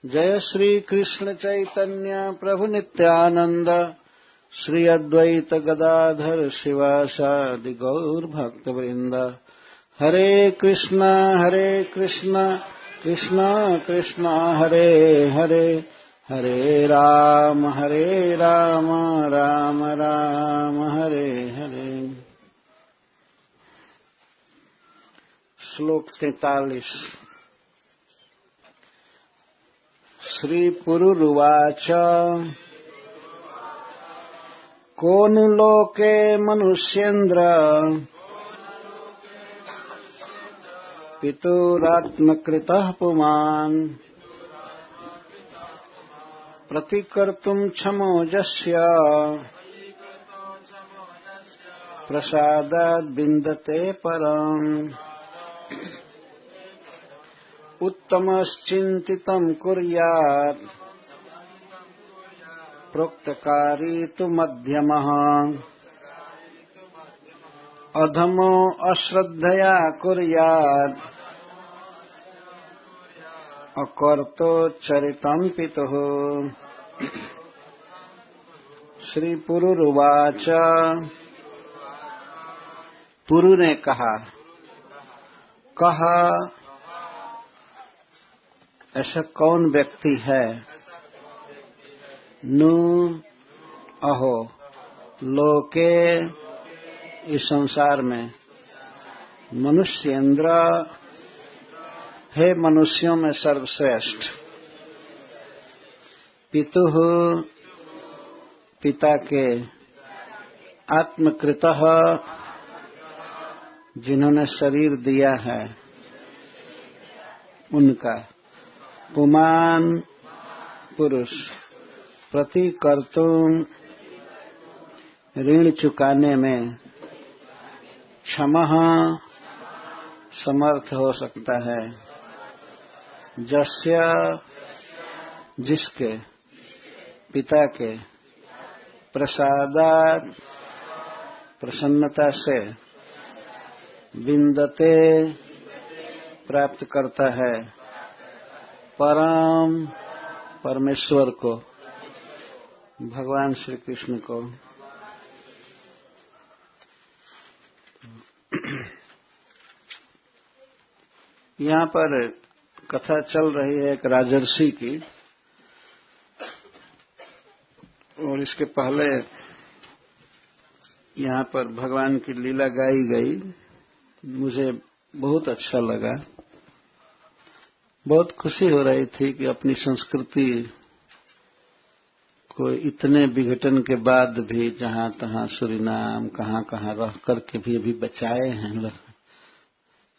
जय श्री कृष्ण चैतन्य प्रभु नित्यानंद श्री अद्वैत गदाधर शिवासादि गौर भक्त वृंद। हरे कृष्णा कृष्णा कृष्णा हरे हरे, हरे राम राम राम हरे हरे। श्लोक 43। श्री पुरुरुवाच को नु लोके मनुष्येन्द्र पितुरात्मकृतः पुमान् प्रतिकर्तुं क्षमो यस्य प्रसादाद् विन्दते परम्। उत्तमश्चिन्तितं कुर्यात् प्रोक्तकारी तु मध्यमः, अधमो अश्रद्धया कुर्यात् अकर्तोच्चरितं पितुः। श्री पुरुरुवाच। पुरु ने कहा ऐसा कौन व्यक्ति है नु अहो लोके इस संसार में मनुष्येन्द्र है मनुष्यों में सर्वश्रेष्ठ, पितुः पिता के, आत्मकृतः जिन्होंने शरीर दिया है उनका, पुमान पुरुष, प्रतिकर्तुं ऋण चुकाने में, क्षमः समर्थ हो सकता है, जस्य जिसके, पिता के, प्रसादात् प्रसन्नता से, विन्दते प्राप्त करता है, परम परमेश्वर को, भगवान श्री कृष्ण को। यहाँ पर कथा चल रही है एक राजर्षि की, और इसके पहले यहाँ पर भगवान की लीला गाई गई। मुझे बहुत अच्छा लगा, बहुत खुशी हो रही थी कि अपनी संस्कृति को इतने विघटन के बाद भी जहां तहां सूरीनाम कहां कहां रह करके भी अभी बचाए हैं लोग।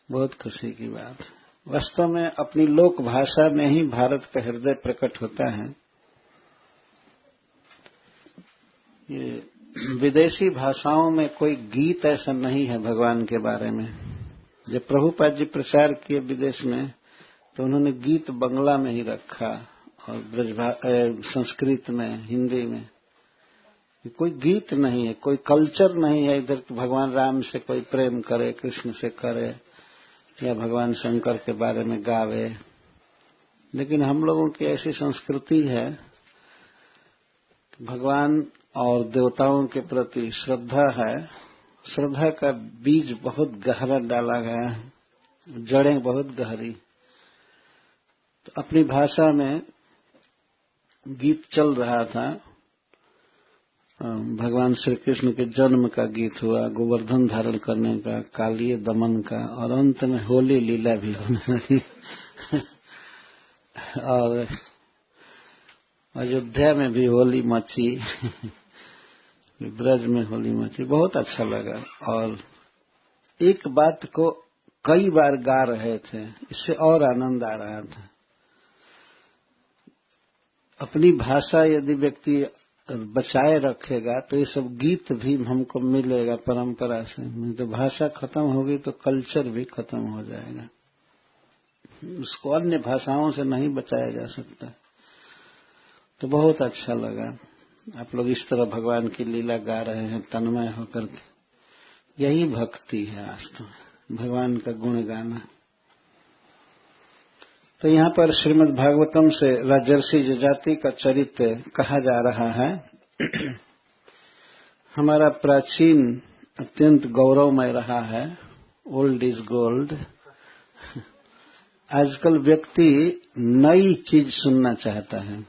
बहुत खुशी की बात। वास्तव में अपनी लोक भाषा में ही भारत का हृदय प्रकट होता है। ये विदेशी भाषाओं में कोई गीत ऐसा नहीं है भगवान के बारे में। जब प्रभुपाद जी प्रचार किए विदेश में तो उन्होंने गीत बंगला में ही रखा और संस्कृत में, हिंदी में। कोई गीत नहीं है, कोई कल्चर नहीं है इधर कि भगवान राम से कोई प्रेम करे, कृष्ण से करे, या भगवान शंकर के बारे में गावे। लेकिन हम लोगों की ऐसी संस्कृति है, भगवान और देवताओं के प्रति श्रद्धा है। श्रद्धा का बीज बहुत गहरा डाला गया है, जड़ें बहुत गहरी। तो अपनी भाषा में गीत चल रहा था। भगवान श्री कृष्ण के जन्म का गीत हुआ, गोवर्धन धारण करने का, कालिय दमन का, और अंत में होली लीला भी होने लगी। और अयोध्या में भी होली मची, ब्रज में होली मची। बहुत अच्छा लगा। और एक बात को कई बार गा रहे थे, इससे और आनंद आ रहा था। अपनी भाषा यदि व्यक्ति बचाए रखेगा तो ये सब गीत भी हमको मिलेगा परंपरा से। नहीं तो भाषा खत्म होगी तो कल्चर भी खत्म हो जाएगा, उसको अन्य भाषाओं से नहीं बचाया जा सकता। तो बहुत अच्छा लगा। आप लोग इस तरह भगवान की लीला गा रहे हैं तन्मय होकर के। यही भक्ति है वास्तव में, भगवान का गुण गाना। तो यहाँ पर श्रीमद् भागवतम से राजर्षि जजाति का चरित्र कहा जा रहा है। हमारा प्राचीन अत्यंत गौरवमय रहा है। Old is gold. आजकल व्यक्ति नई चीज सुनना चाहता है,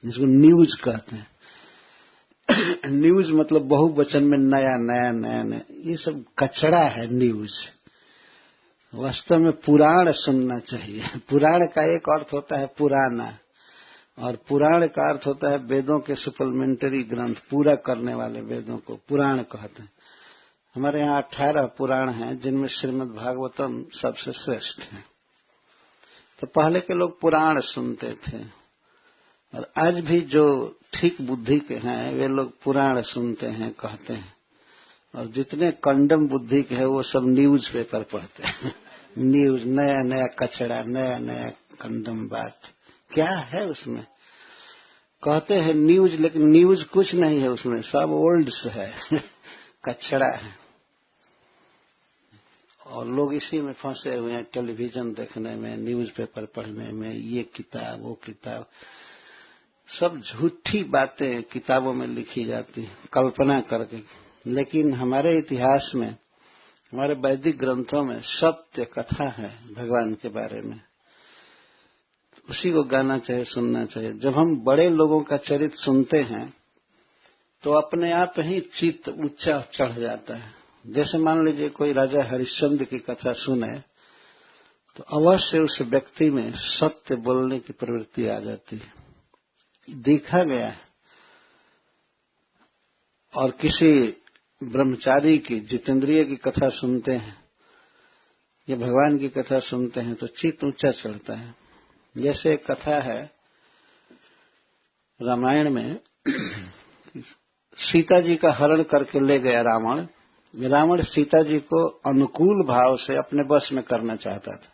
जिसको न्यूज कहते हैं। न्यूज मतलब बहुवचन में नया नया नया नया, ये सब कचरा है न्यूज। वास्तव में पुराण सुनना चाहिए। पुराण का एक अर्थ होता है पुराना, और पुराण का अर्थ होता है वेदों के सप्लीमेंट्री ग्रंथ, पूरा करने वाले वेदों को पुराण कहते हैं। हमारे यहाँ 18 पुराण हैं, जिनमें श्रीमद् भागवतम सबसे श्रेष्ठ है। तो पहले के लोग पुराण सुनते थे, और आज भी जो ठीक बुद्धि के हैं वे लोग पुराण सुनते हैं, कहते हैं। और जितने कंडम बुद्धि के हैं वो सब न्यूज पेपर पढ़ते हैं। न्यूज, नया नया कचरा, नया नया कंडम बात, क्या है उसमें? कहते हैं न्यूज, लेकिन न्यूज कुछ नहीं है उसमें, सब ओल्ड्स है। कचरा है। और लोग इसी में फंसे हुए हैं, टेलीविजन देखने में, न्यूज पेपर पढ़ने में, ये किताब वो किताब, सब झूठी बातें किताबों में लिखी जाती है कल्पना करके। लेकिन हमारे इतिहास में, हमारे वैदिक ग्रंथों में सत्य कथा है भगवान के बारे में। उसी को गाना चाहिए, सुनना चाहिए। जब हम बड़े लोगों का चरित्र सुनते हैं तो अपने आप ही चित्त ऊंचा चढ़ जाता है। जैसे मान लीजिए कोई राजा हरिश्चंद्र की कथा सुने तो अवश्य उस व्यक्ति में सत्य बोलने की प्रवृत्ति आ जाती है, देखा गया है। और किसी ब्रह्मचारी की, जितेंद्रिय की कथा सुनते हैं या भगवान की कथा सुनते हैं तो चित्त ऊंचा चढ़ता है। जैसे एक कथा है रामायण में, सीता जी का हरण करके ले गया रावण। रावण सीता जी को अनुकूल भाव से अपने वश में करना चाहता था।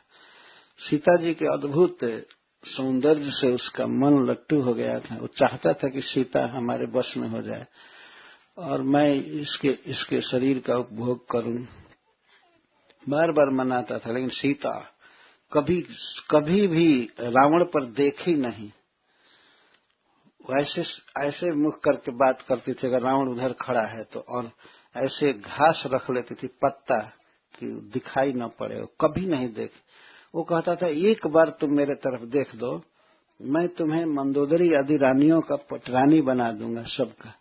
सीता जी के अद्भुत सौंदर्य से उसका मन लट्टू हो गया था। वो चाहता था कि सीता हमारे वश में हो जाए और मैं इसके शरीर का उपभोग करूं। बार बार मनाता था, लेकिन सीता कभी भी रावण पर देखी नहीं। ऐसे मुख करके बात करती थी अगर रावण उधर खड़ा है तो, और ऐसे घास रख लेती थी पत्ता कि दिखाई न पड़े, वो कभी नहीं देखी। वो कहता था एक बार तुम मेरे तरफ देख दो, मैं तुम्हें मंदोदरी आदि रानियों का पटरानी बना दूंगा सबका,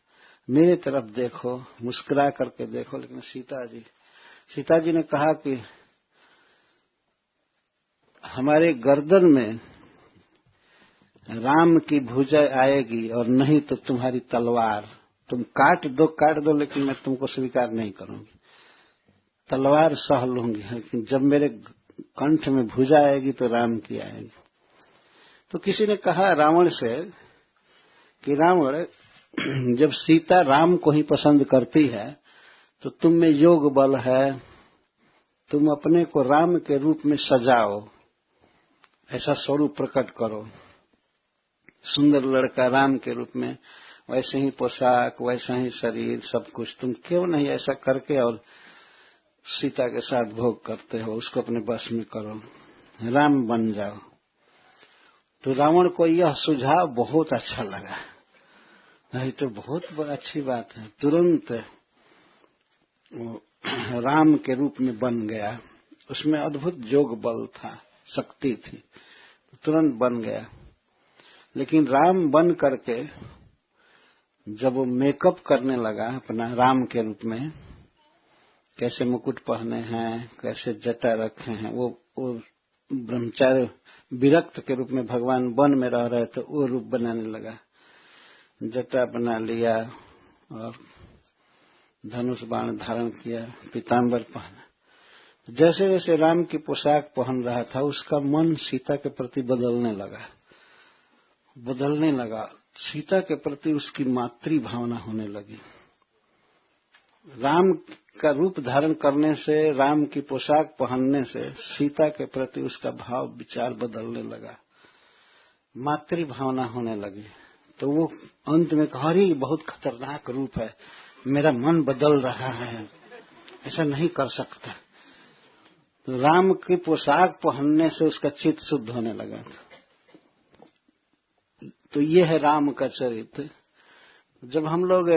मेरे तरफ देखो, मुस्कुरा करके देखो। लेकिन सीता जी ने कहा कि हमारे गर्दन में राम की भुजा आएगी और नहीं तो तुम्हारी तलवार। तुम काट दो, लेकिन मैं तुमको स्वीकार नहीं करूंगी। तलवार सह लूंगी, लेकिन जब मेरे कंठ में भुजा आएगी तो राम की आएगी। तो किसी ने कहा रावण से कि रावण, जब सीता राम को ही पसंद करती है तो तुम में योग बल है, तुम अपने को राम के रूप में सजाओ, ऐसा स्वरूप प्रकट करो। सुंदर लड़का राम के रूप में, वैसे ही पोशाक, वैसा ही शरीर, सब कुछ, तुम क्यों नहीं ऐसा करके और सीता के साथ भोग करते हो, उसको अपने बस में करो, राम बन जाओ। तो रावण को यह सुझाव बहुत अच्छा लगा। नहीं तो बहुत अच्छी बात है। तुरंत राम के रूप में बन गया। उसमें अद्भुत योग बल था, शक्ति थी, तुरंत बन गया। लेकिन राम बन करके जब वो मेकअप करने लगा अपना राम के रूप में, कैसे मुकुट पहने हैं, कैसे जटा रखे हैं, वो ब्रह्मचारी विरक्त के रूप में भगवान वन में रह रहे तो वो रूप बनाने लगा। जटा बना लिया और धनुष बाण धारण किया, पीताम्बर पहना। जैसे जैसे राम की पोशाक पहन रहा था उसका मन सीता के प्रति बदलने लगा। सीता के प्रति उसकी मातृ भावना होने लगी। राम का रूप धारण करने से, राम की पोशाक पहनने से सीता के प्रति उसका भाव विचार बदलने लगा, मातृ भावना होने लगी। तो वो अंत में कहा, अरे बहुत खतरनाक रूप है, मेरा मन बदल रहा है, ऐसा नहीं कर सकता। तो राम की पोशाक पहनने से उसका चित्त शुद्ध होने लगा था। तो ये है राम का चरित्र। जब हम लोग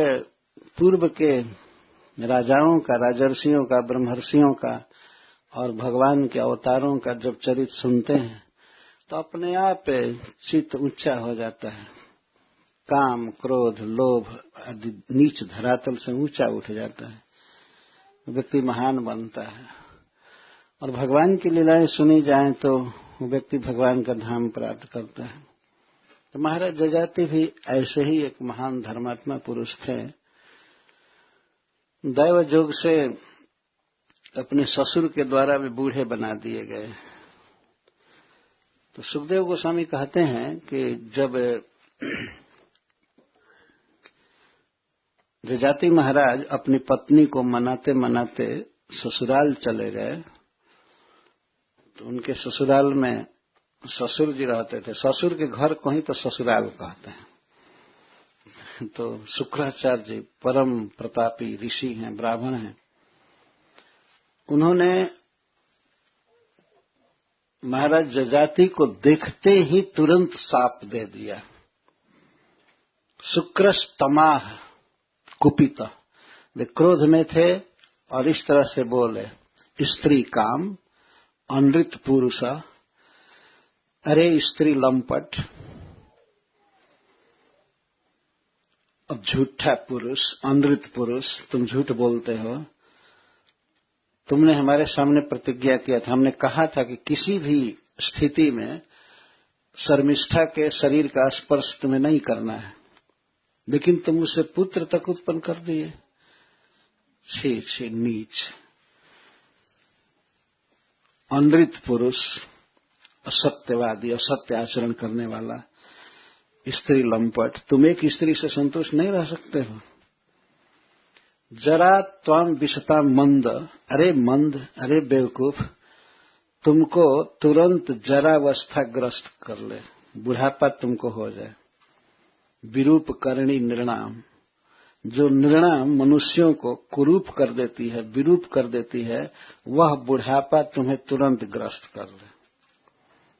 पूर्व के राजाओं का, राजर्षियों का, ब्रह्मर्षियों का और भगवान के अवतारों का जब चरित्र सुनते हैं तो अपने आप चित्त ऊंचा हो जाता है। काम, क्रोध, लोभ आदि नीच धरातल से ऊंचा उठ जाता है, व्यक्ति महान बनता है। और भगवान की लीलाएं सुनी जाएं तो व्यक्ति भगवान का धाम प्राप्त करता है। तो महाराज जजाति भी ऐसे ही एक महान धर्मात्मा पुरुष थे। दैव जोग से अपने ससुर के द्वारा भी बूढ़े बना दिए गए। तो सुखदेव गोस्वामी कहते हैं कि जब जजाति महाराज अपनी पत्नी को मनाते मनाते ससुराल चले गए तो उनके ससुराल में ससुर जी रहते थे। ससुर के घर को ही तो ससुराल कहते हैं। तो शुक्राचार्य जी परम प्रतापी ऋषि हैं, ब्राह्मण हैं। उन्होंने महाराज जजाति को देखते ही तुरंत शाप दे दिया। शुक्रस्तमाह कुपित, वे क्रोध में थे और इस तरह से बोले, स्त्री काम, अनृत पुरुष, अरे स्त्री लंपट, अब झूठा पुरुष, अनृत पुरुष, तुम झूठ बोलते हो। तुमने हमारे सामने प्रतिज्ञा किया था, हमने कहा था कि किसी भी स्थिति में शर्मिष्ठा के शरीर का स्पर्श तुम्हें नहीं करना है, लेकिन तुम उसे पुत्र तक उत्पन्न कर दिए। छी छी, नीच, अनृत पुरुष, असत्यवादी, असत्य आचरण करने वाला, स्त्री लंपट, तुम एक स्त्री से संतुष्ट नहीं रह सकते हो। जरा त्वाम विषता मंद, अरे मंद, अरे बेवकूफ, तुमको तुरंत जरावस्था ग्रस्त कर ले, बुढ़ापा तुमको हो जाए। विरूप करणी निर्णाम, जो निर्णाम मनुष्यों को कुरूप कर देती है, विरूप कर देती है, वह बुढ़ापा तुम्हें तुरंत ग्रस्त कर ले।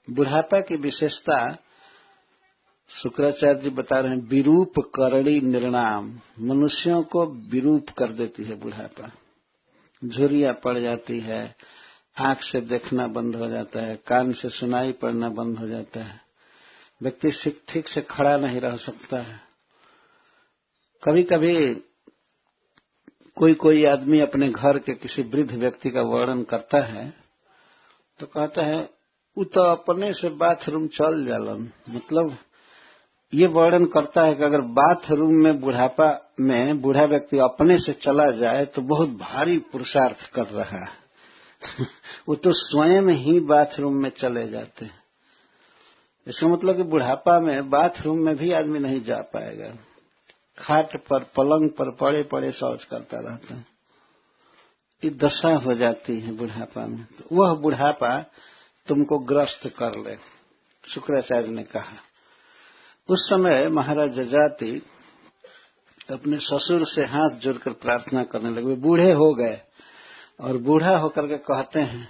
बुढ़ापा की विशेषता शुक्राचार्य जी बता रहे हैं, विरूप करणी निर्णाम, मनुष्यों को विरूप कर देती है बुढ़ापा। झुर्रियां पड़ जाती है, आंख से देखना बंद हो जाता है, कान से सुनाई पड़ना बंद हो जाता है, व्यक्ति ठीक से खड़ा नहीं रह सकता है। कभी कभी कोई आदमी अपने घर के किसी वृद्ध व्यक्ति का वर्णन करता है तो कहता है, वो तो अपने से बाथरूम चल जालन। मतलब ये वर्णन करता है कि अगर बाथरूम में बुढ़ापा में बूढ़ा व्यक्ति अपने से चला जाए तो बहुत भारी पुरुषार्थ कर रहा है। वो तो स्वयं ही बाथरूम में चले जाते हैं। इसका मतलब कि बुढ़ापा में बाथरूम में भी आदमी नहीं जा पाएगा, खाट पर, पलंग पर पड़े पड़े शौच करता रहता है। ये दशा हो जाती है बुढ़ापा में। तो वह बुढ़ापा तुमको ग्रस्त कर ले, शुक्राचार्य ने कहा। उस समय महाराज जजाति अपने ससुर से हाथ जोड़कर प्रार्थना करने लगे। वे बूढ़े हो गए और बूढ़ा होकर के कहते हैं,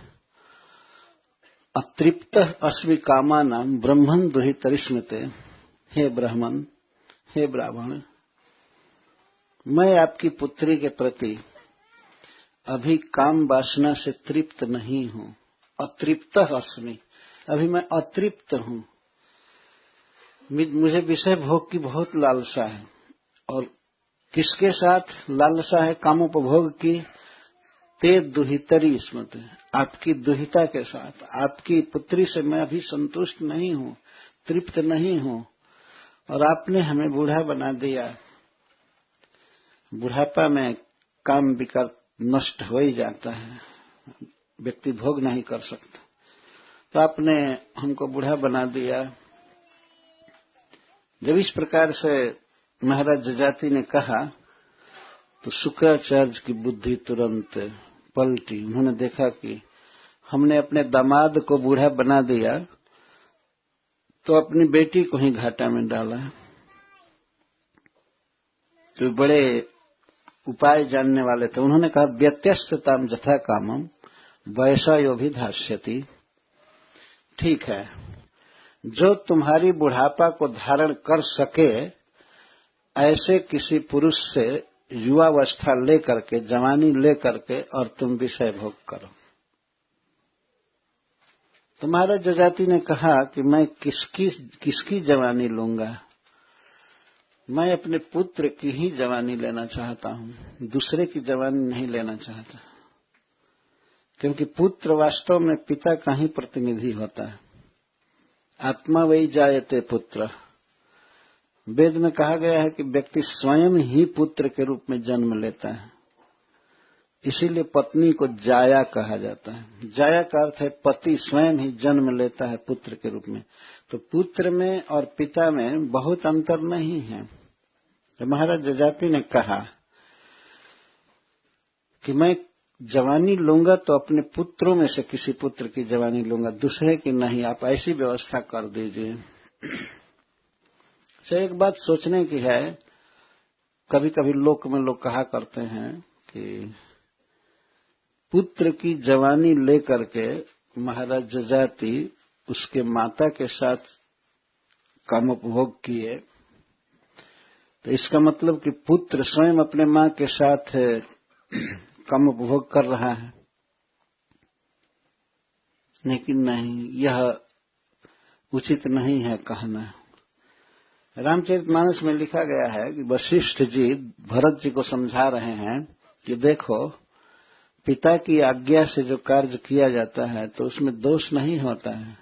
अतृप्त अस्मि कामानाम ब्रह्मन् दुहितरिष्मते, हे ब्राह्मण, हे ब्राह्मण, मैं आपकी पुत्री के प्रति अभी काम वासना से तृप्त नहीं हूं। अतृप्त अस्मि, अभी मैं अतृप्त हूं। मुझे विषय भोग की बहुत लालसा है। और किसके साथ लालसा है? कामोपभोग की। ते दुहितरी स्मृति, आपकी दुहिता के साथ, आपकी पुत्री से मैं अभी संतुष्ट नहीं हूं, तृप्त नहीं हूं। और आपने हमें बूढ़ा बना दिया। बुढ़ापा में काम विकार नष्ट हो ही जाता है, व्यक्ति भोग नहीं कर सकता। तो आपने हमको बूढ़ा बना दिया। जब इस प्रकार से महाराज जजाति ने कहा तो शुक्राचार्य की बुद्धि तुरंत पलटी। उन्होंने देखा कि हमने अपने दामाद को बूढ़ा बना दिया तो अपनी बेटी को ही घाटा में डाला। तो बड़े उपाय जानने वाले थे। उन्होंने कहा, व्यत्यस्तताम यथा कामम वैसा यो भी धास्यति। ठीक है, जो तुम्हारी बुढ़ापा को धारण कर सके ऐसे किसी पुरुष से युवावस्था लेकर के, जवानी लेकर के और तुम विषय भोग करो। तुम्हारा जजाति ने कहा कि मैं किसकी जवानी लूंगा, मैं अपने पुत्र की ही जवानी लेना चाहता हूं, दूसरे की जवानी नहीं लेना चाहता, क्योंकि पुत्र वास्तव में पिता का ही प्रतिनिधि होता है। आत्मा वही जायते पुत्र। वेद में कहा गया है कि व्यक्ति स्वयं ही पुत्र के रूप में जन्म लेता है, इसीलिए पत्नी को जाया कहा जाता है। जाया का अर्थ है पति स्वयं ही जन्म लेता है पुत्र के रूप में। तो पुत्र में और पिता में बहुत अंतर नहीं है। तो महाराज जजाति ने कहा कि मैं जवानी लूंगा तो अपने पुत्रों में से किसी पुत्र की जवानी लूंगा, दूसरे की नहीं। आप ऐसी व्यवस्था कर दीजिए। तो एक बात सोचने की है, कभी कभी लोक में लोग कहा करते हैं कि पुत्र की जवानी लेकर के महाराज जजाति उसके माता के साथ काम उपभोग किए, तो इसका मतलब कि पुत्र स्वयं अपने मां के साथ काम उपभोग कर रहा है। लेकिन नहीं, यह उचित नहीं है कहना। रामचरितमानस में लिखा गया है कि वशिष्ठ जी भरत जी को समझा रहे हैं कि देखो, पिता की आज्ञा से जो कार्य किया जाता है तो उसमें दोष नहीं होता है।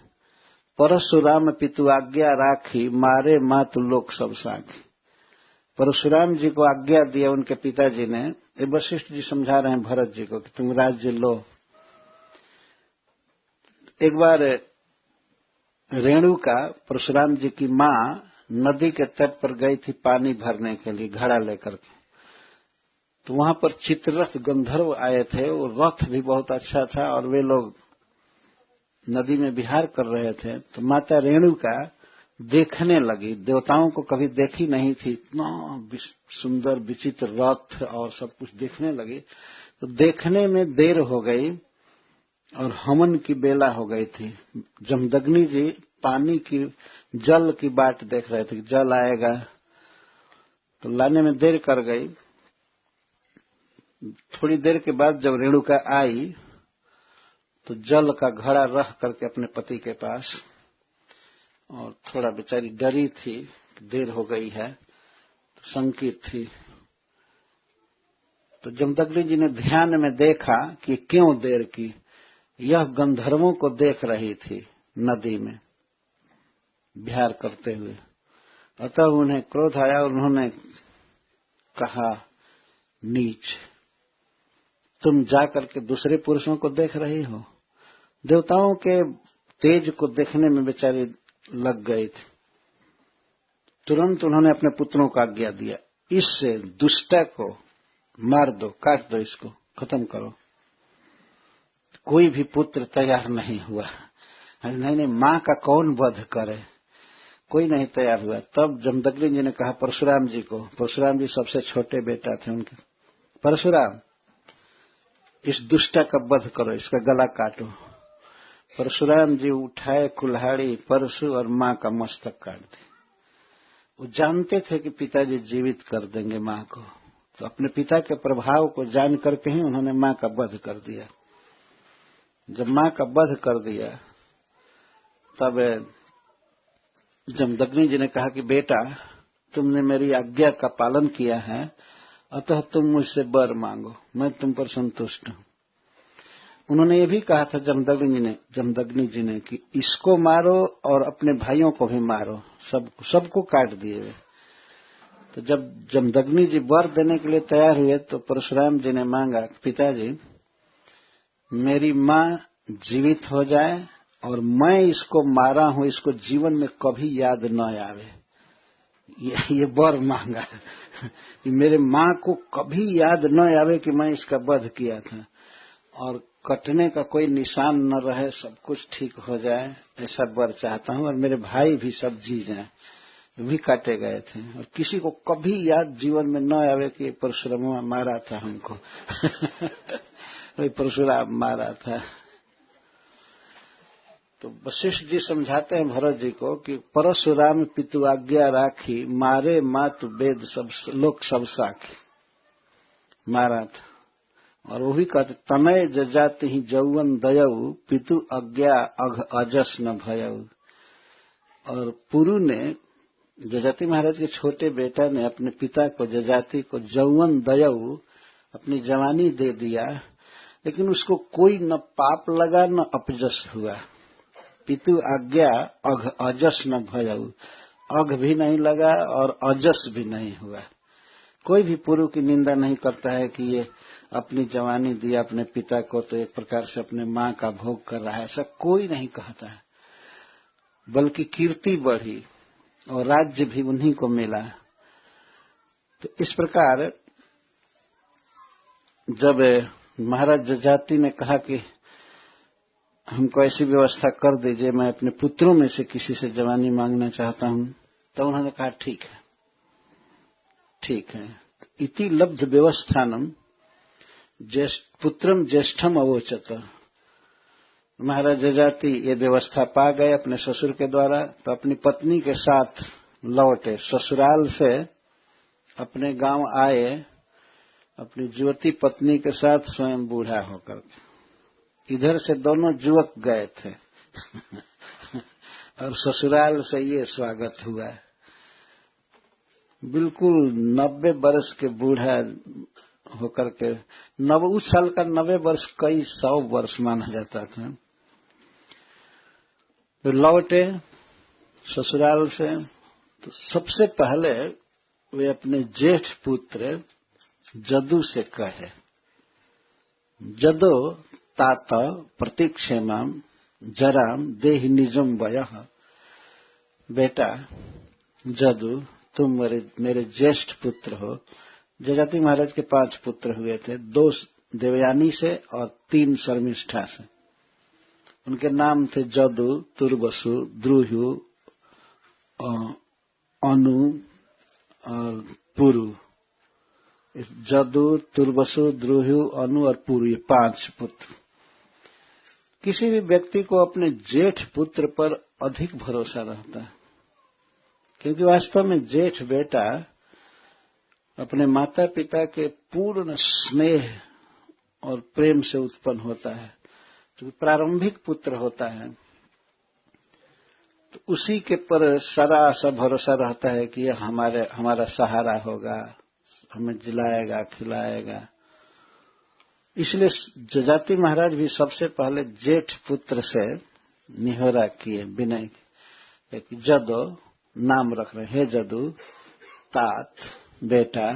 परशुराम पितु आज्ञा राखी, मारे मातु लोक सब साखी। परशुराम जी को आज्ञा दिया उनके पिताजी ने। ये वशिष्ठ जी समझा रहे हैं भरत जी को कि तुम राज्य लो। एक बार रेणुका परशुराम जी की मां नदी के तट पर गई थी पानी भरने के लिए घड़ा लेकर के। तो वहां पर चित्ररथ गंधर्व आए थे, वो रथ भी बहुत अच्छा था और वे लोग नदी में विहार कर रहे थे। तो माता रेणुका देखने लगी, देवताओं को कभी देखी नहीं थी, इतना सुंदर विचित्र रथ और सब कुछ देखने लगी। तो देखने में देर हो गई और हवन की बेला हो गई थी। जमदग्नि जी पानी की, जल की बाट देख रहे थे कि जल आएगा, तो लाने में देर कर गई। थोड़ी देर के बाद जब रेणुका आई तो जल का घड़ा रख करके अपने पति के पास, और थोड़ा बेचारी डरी थी, देर हो गई है, तो शंकित थी। तो जमदग्नि जी ने ध्यान में देखा कि क्यों देर की। यह गंधर्वों को देख रही थी नदी में विहार करते हुए। अतः उन्हें क्रोध आया और उन्होंने कहा, नीच, तुम जाकर के दूसरे पुरुषों को देख रही हो। देवताओं के तेज को देखने में बेचारी लग गई थी। तुरंत उन्होंने अपने पुत्रों को आज्ञा दिया, इससे दुष्टा को मार दो, काट दो, इसको खत्म करो। कोई भी पुत्र तैयार नहीं हुआ। नहीं, मां का कौन वध करे, कोई नहीं तैयार हुआ। तब जमदग्नि जी ने कहा परशुराम जी को, परशुराम जी सबसे छोटे बेटा थे उनके, परशुराम इस दुष्टा का वध करो, इसका गला काटो। परशुराम जी उठाए कुल्हाड़ी, परशु और मां का मस्तक काट दिया। वो जानते थे कि पिताजी जीवित कर देंगे मां को, तो अपने पिता के प्रभाव को जान करके ही उन्होंने मां का वध कर दिया। जब मां का वध कर दिया तब जमदग्नि जी ने कहा कि बेटा, तुमने मेरी आज्ञा का पालन किया है, अतः तुम मुझसे वर मांगो, मैं तुम पर संतुष्ट हूं। उन्होंने ये भी कहा था जमदग्नि जी ने कि इसको मारो और अपने भाइयों को भी मारो, सबको काट दिए वे। तो जब जमदग्नि जी वर देने के लिए तैयार हुए तो परशुराम जी ने मांगा, पिताजी मेरी मां जीवित हो जाए और मैं इसको मारा हूं, इसको जीवन में कभी याद न आवे। ये वर मांगा कि मेरे मां को कभी याद न आवे कि मैं इसका वध किया था, और कटने का कोई निशान न रहे, सब कुछ ठीक हो जाए, ऐसा वर चाहता हूं। और मेरे भाई भी सब जी जाए, भी काटे गए थे, और किसी को कभी याद जीवन में न आवे कि परशुराम मारा था हमको। वही परशुराम मारा था। तो वशिष्ठ जी समझाते हैं भरत जी को कि परशुराम पितु आज्ञा राखी, मारे मातु वेद सब लोक सब साखी, मारा था। और वो भी कहते तनय जजाति ही जौवन दयऊ, पितु आज्ञा अघ अजस न भयऊ। और पुरु ने, जजाति महाराज के छोटे बेटा ने अपने पिता को, जजाति को जौवन दयऊ, अपनी जवानी दे दिया, लेकिन उसको कोई न पाप लगा न अपजस हुआ। पितु आज्ञा अघ अजस न भयऊ, अघ भी नहीं लगा और अजस भी नहीं हुआ। कोई भी पुरु की निंदा नहीं करता है कि ये अपनी जवानी दिया अपने पिता को तो एक प्रकार से अपने मां का भोग कर रहा है, ऐसा कोई नहीं कहता है। बल्कि कीर्ति बढ़ी और राज्य भी उन्हीं को मिला। तो इस प्रकार जब महाराज जजाति ने कहा कि हमको ऐसी व्यवस्था कर दीजिए, मैं अपने पुत्रों में से किसी से जवानी मांगना चाहता हूं, तो उन्होंने कहा ठीक है, ठीक है। इति लब्ध व्यवस्थानम पुत्रम ज्येष्ठम अवोचत। महाराज जजाति ये व्यवस्था पा गए अपने ससुर के द्वारा, तो अपनी पत्नी के साथ लौटे। ससुराल से अपने गांव आए अपनी युवती पत्नी के साथ, स्वयं बूढ़ा होकर। इधर से दोनों युवक गए थे और ससुराल से ये स्वागत हुआ। बिल्कुल 90 वर्ष के बूढ़ा होकर के, उस साल का 90 वर्ष कई 100 वर्ष माना जाता था। तो लौटे ससुराल से, तो सबसे पहले वे अपने जेठ पुत्र जदु से कहे, जदो तात प्रतीक्षेमाम जराम देहि निजम वयः। बेटा जदु, तुम मेरे ज्येष्ठ पुत्र हो। जजाति महाराज के 5 पुत्र हुए थे, 2 देवयानी से और 3 शर्मिष्ठा से। उनके नाम थे जदु, तुर्वसु, द्रुहु, अनु और पुरु। जदु, तुर्वसु, द्रुहु, अनु और पुरु, ये 5 पुत्र। किसी भी व्यक्ति को अपने जेठ पुत्र पर अधिक भरोसा रहता है, क्योंकि वास्तव में जेठ बेटा अपने माता पिता के पूर्ण स्नेह और प्रेम से उत्पन्न होता है, क्योंकि प्रारंभिक पुत्र होता है। तो उसी के पर सारा सा भरोसा रहता है कि यह हमारा सहारा होगा, हमें जिलाएगा, खिलाएगा। इसलिए जजाति महाराज भी सबसे पहले जेठ पुत्र से निहोरा किए, विनय कि जदो, नाम रख रहे, हे जदु, तात बेटा,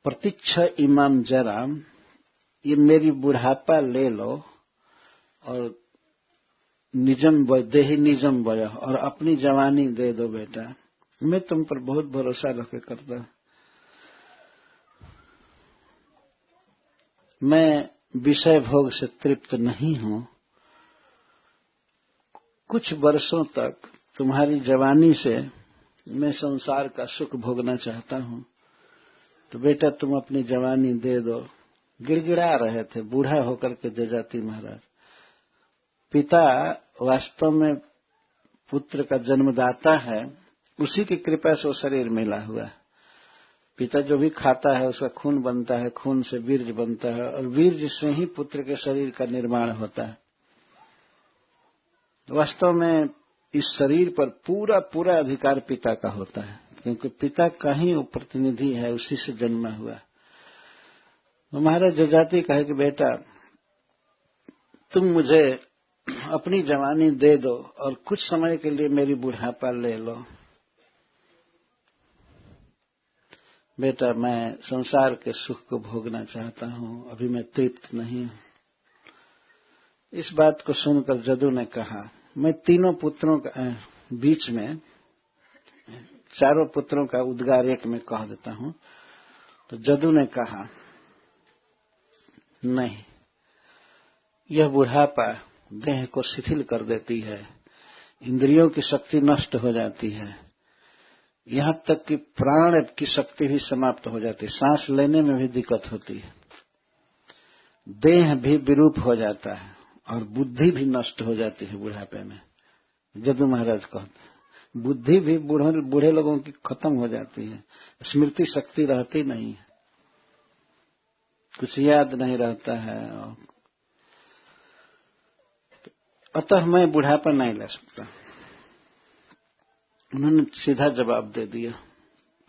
प्रतीक्ष इमाम जराम, ये मेरी बुढ़ापा ले लो और निजम देहि निजम वय, और अपनी जवानी दे दो बेटा। मैं तुम पर बहुत भरोसा रखे करता। मैं विषय भोग से तृप्त नहीं हूं। कुछ वर्षों तक तुम्हारी जवानी से मैं संसार का सुख भोगना चाहता हूं, तो बेटा तुम अपनी जवानी दे दो। गिड़गिड़ा रहे थे बूढ़ा होकर के जजाति महाराज। पिता वास्तव में पुत्र का जन्मदाता है, उसी की कृपा से वो शरीर मिला हुआ है। पिता जो भी खाता है उसका खून बनता है, खून से वीर्य बनता है, और वीर्य से ही पुत्र के शरीर का निर्माण होता है। वास्तव में इस शरीर पर पूरा अधिकार पिता का होता है, क्योंकि पिता का ही वो प्रतिनिधि है, उसी से जन्मा हुआ। तो महाराज जजाति कहे कि बेटा तुम मुझे अपनी जवानी दे दो और कुछ समय के लिए मेरी बुढ़ापा ले लो। बेटा मैं संसार के सुख को भोगना चाहता हूं, अभी मैं तृप्त नहीं हूं। इस बात को सुनकर जदु ने कहा, मैं तीनों पुत्रों के बीच में 4 पुत्रों का उद्गार एक में कह देता हूं। तो जदु ने कहा, नहीं, यह बुढ़ापा देह को शिथिल कर देती है, इंद्रियों की शक्ति नष्ट हो जाती है। यहां तक कि प्राण की शक्ति भी समाप्त हो जाती है, सांस लेने में भी दिक्कत होती है, देह भी विरूप हो जाता है और बुद्धि भी नष्ट हो जाती है बुढ़ापे में। जदू महाराज कहते बुद्धि भी बूढ़े लोगों की खत्म हो जाती है, स्मृति शक्ति रहती नहीं है, कुछ याद नहीं रहता है। अतः मैं बुढ़ापा नहीं ले सकता। उन्होंने सीधा जवाब दे दिया।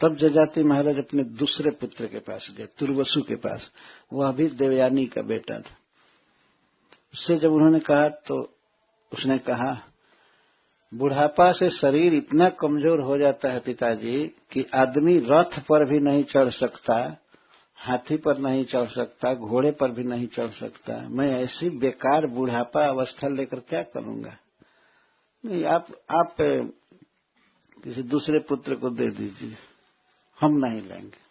तब जजाति महाराज अपने दूसरे पुत्र के पास गए, तुर्वसु के पास। वह भी देवयानी का बेटा था। उससे जब उन्होंने कहा तो उसने कहा, बुढ़ापा से शरीर इतना कमजोर हो जाता है पिताजी कि आदमी रथ पर भी नहीं चढ़ सकता, हाथी पर नहीं चढ़ सकता, घोड़े पर भी नहीं चढ़ सकता। मैं ऐसी बेकार बुढ़ापा अवस्था लेकर क्या करूंगा? नहीं, आप किसी दूसरे पुत्र को दे दीजिए, हम नहीं लेंगे।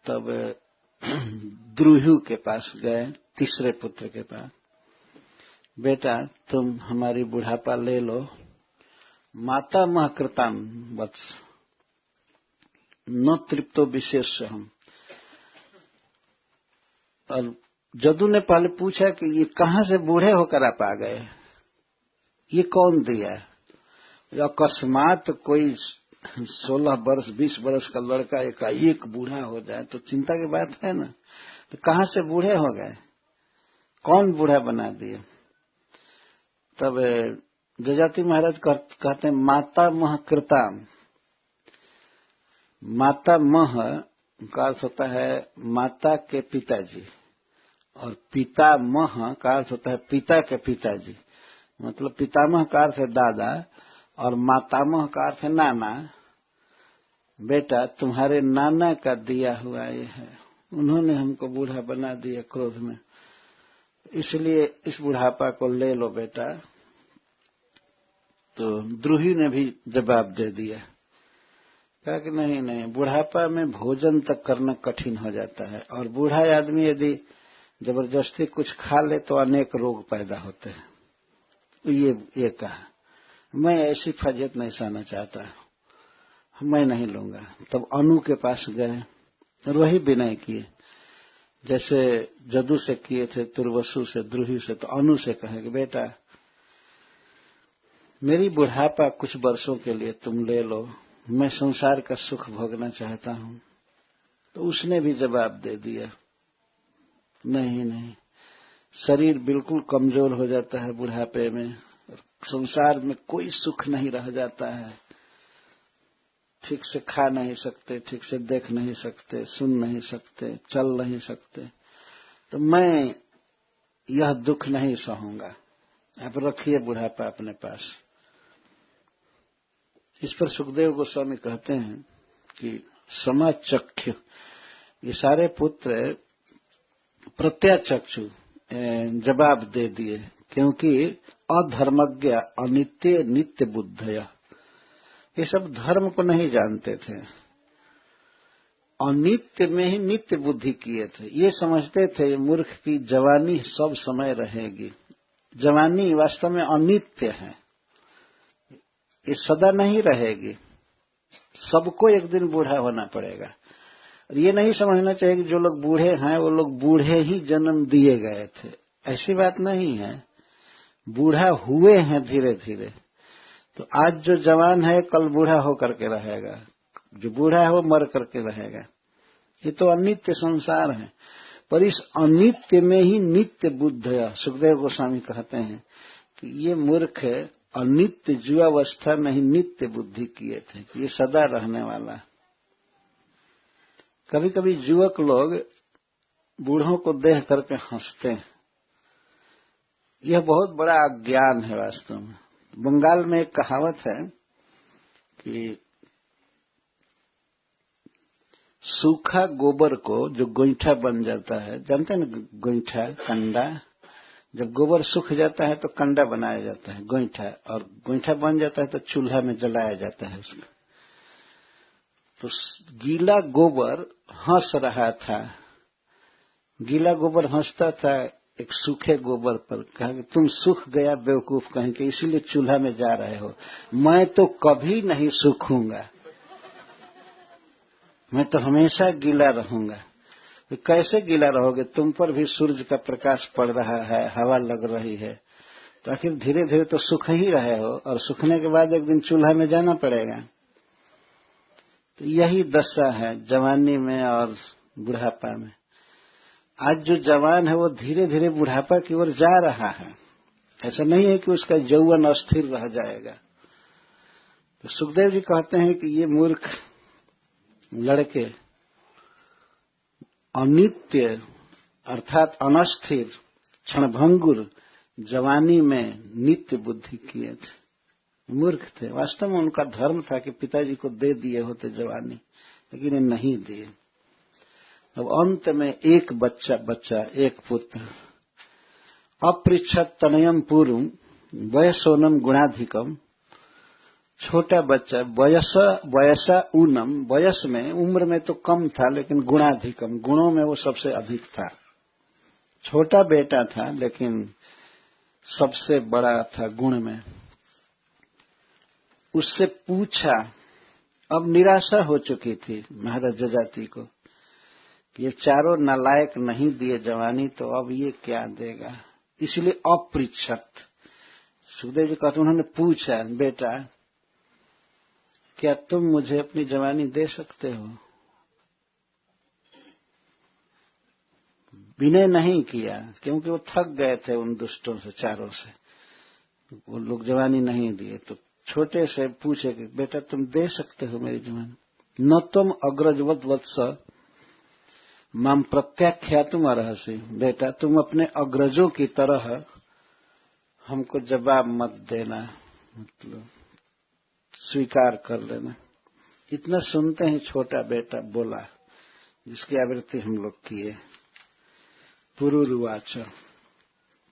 तब द्रुहु के पास गए, तीसरे पुत्र के पास। बेटा तुम हमारी बुढ़ापा ले लो, माता मह कृताम वत्स न तृप्तो विशेष हम। और जदू ने पहले पूछा कि ये कहां से बूढ़े होकर आप आ गए, ये कौन दिया? अकस्मात कोई 16 वर्ष 20 वर्ष का लड़का एकाएक बूढ़ा हो जाए तो चिंता की बात है ना। तो कहां से बूढ़े हो गए, कौन बूढ़ा बना दिए? तब जजाति महाराज कहते हैं माता मह कृताम। माता मह का अर्थ होता है माता के पिताजी, और पिता मह का अर्थ होता है पिता के पिताजी। मतलब पितामह का अर्थ है दादा और मातामह का अर्थ है नाना। बेटा तुम्हारे नाना का दिया हुआ ये है, उन्होंने हमको बूढ़ा बना दिया क्रोध में, इसलिए इस बुढ़ापा को ले लो बेटा। तो द्रुहि ने भी जवाब दे दिया, कहा कि नहीं नहीं, बुढ़ापा में भोजन तक करना कठिन हो जाता है, और बूढ़ा आदमी यदि जबरदस्ती कुछ खा ले तो अनेक रोग पैदा होते हैं। ये कहा, मैं ऐसी फजियत नहीं सहना चाहता, मैं नहीं लूंगा। तब अनु के पास गए और वही विनय किए, जैसे जदू से किए थे, तुर्वसु से, द्रुहि से। तो अनु से कहे कि बेटा मेरी बुढ़ापा कुछ वर्षों के लिए तुम ले लो, मैं संसार का सुख भोगना चाहता हूं। तो उसने भी जवाब दे दिया, नहीं नहीं, शरीर बिल्कुल कमजोर हो जाता है बुढ़ापे में, संसार में कोई सुख नहीं रह जाता है, ठीक से खा नहीं सकते, ठीक से देख नहीं सकते, सुन नहीं सकते, चल नहीं सकते, तो मैं यह दुख नहीं सहूंगा, आप रखिए बुढ़ापा अपने पास। इस पर सुखदेव गोस्वामी कहते हैं कि समाचक्षु, ये सारे पुत्र प्रत्याचक्षु जवाब दे दिए, क्योंकि अधर्मज्ञ अनित्य नित्य बुद्धया, ये सब धर्म को नहीं जानते थे, अनित्य में ही नित्य बुद्धि किए थे। ये समझते थे मूर्ख की जवानी सब समय रहेगी, जवानी वास्तव में अनित्य है, ये सदा नहीं रहेगी, सबको एक दिन बूढ़ा होना पड़ेगा। ये नहीं समझना चाहिए कि जो लोग बूढ़े हैं वो लोग बूढ़े ही जन्म दिए गए थे, ऐसी बात नहीं है, बूढ़ा हुए हैं धीरे धीरे। तो आज जो जवान है कल बूढ़ा होकर के रहेगा, जो बूढ़ा है वो मर करके रहेगा। ये तो अनित्य संसार है, पर इस अनित्य में ही नित्य बुद्ध है। सुखदेव गोस्वामी कहते हैं कि ये मूर्ख अनित्य जीवावस्था में ही नित्य बुद्धि किए थे, ये सदा रहने वाला। कभी कभी युवक लोग बूढ़ों को देख करके हंसते हैं, यह बहुत बड़ा अज्ञान है वास्तव में। बंगाल में एक कहावत है कि सूखा गोबर को जो गोईठा बन जाता है, जानते हैं ना, गोईठा कंडा, जब गोबर सूख जाता है तो कंडा बनाया जाता है गोईठा, और गोईठा बन जाता है तो चूल्हा में जलाया जाता है उसको। तो गीला गोबर हंस रहा था, गीला गोबर हंसता था एक सूखे गोबर पर, कहा कि तुम सूख गया बेवकूफ कहीं के, इसीलिए चूल्हा में जा रहे हो। मैं तो कभी नहीं सूखूंगा, मैं तो हमेशा गीला रहूंगा। तो कैसे गीला रहोगे, तुम पर भी सूरज का प्रकाश पड़ रहा है, हवा लग रही है, तो आखिर धीरे धीरे तो सूख ही रहे हो, और सूखने के बाद एक दिन चूल्हा में जाना पड़ेगा। तो यही दशा है जवानी में और बुढ़ापा में। आज जो जवान है वो धीरे धीरे बुढ़ापा की ओर जा रहा है, ऐसा नहीं है कि उसका यौवन अस्थिर रह जाएगा। तो सुखदेव जी कहते हैं कि ये मूर्ख लड़के अनित्य अर्थात अनस्थिर क्षणभंगुर जवानी में नित्य बुद्धि किए थे, मूर्ख थे। वास्तव में उनका धर्म था कि पिताजी को दे दिए होते जवानी, लेकिन ये नहीं दिए। अब अंत में एक बच्चा एक पुत्र, अपृच्छत तनयम पूर्वम वयसोनम गुणाधिकम, छोटा बच्चा वयसा ऊनम, वयस में उम्र में तो कम था लेकिन गुणाधिकम, गुणों में वो सबसे अधिक था। छोटा बेटा था लेकिन सबसे बड़ा था गुण में। उससे पूछा, अब निराशा हो चुकी थी महाराज जजाति को, ये चारों नालायक नहीं दिए जवानी, तो अब ये क्या देगा, इसलिए अपृच्छत। सुखदेव जी कहते उन्होंने पूछा, बेटा क्या तुम मुझे अपनी जवानी दे सकते हो? विनय नहीं किया, क्योंकि वो थक गए थे उन दुष्टों से, चारों से, वो लोग जवानी नहीं दिए। तो छोटे से पूछे कि बेटा तुम दे सकते हो मेरी जवानी? न तुम अग्रजवत वत्स माम प्रत्याख्यातुम अर्हसि, बेटा तुम अपने अग्रजों की तरह हमको जवाब मत देना, मतलब स्वीकार कर लेना। इतना सुनते ही छोटा बेटा बोला, जिसकी आवृत्ति हम लोग किए। पुरुरुवाच,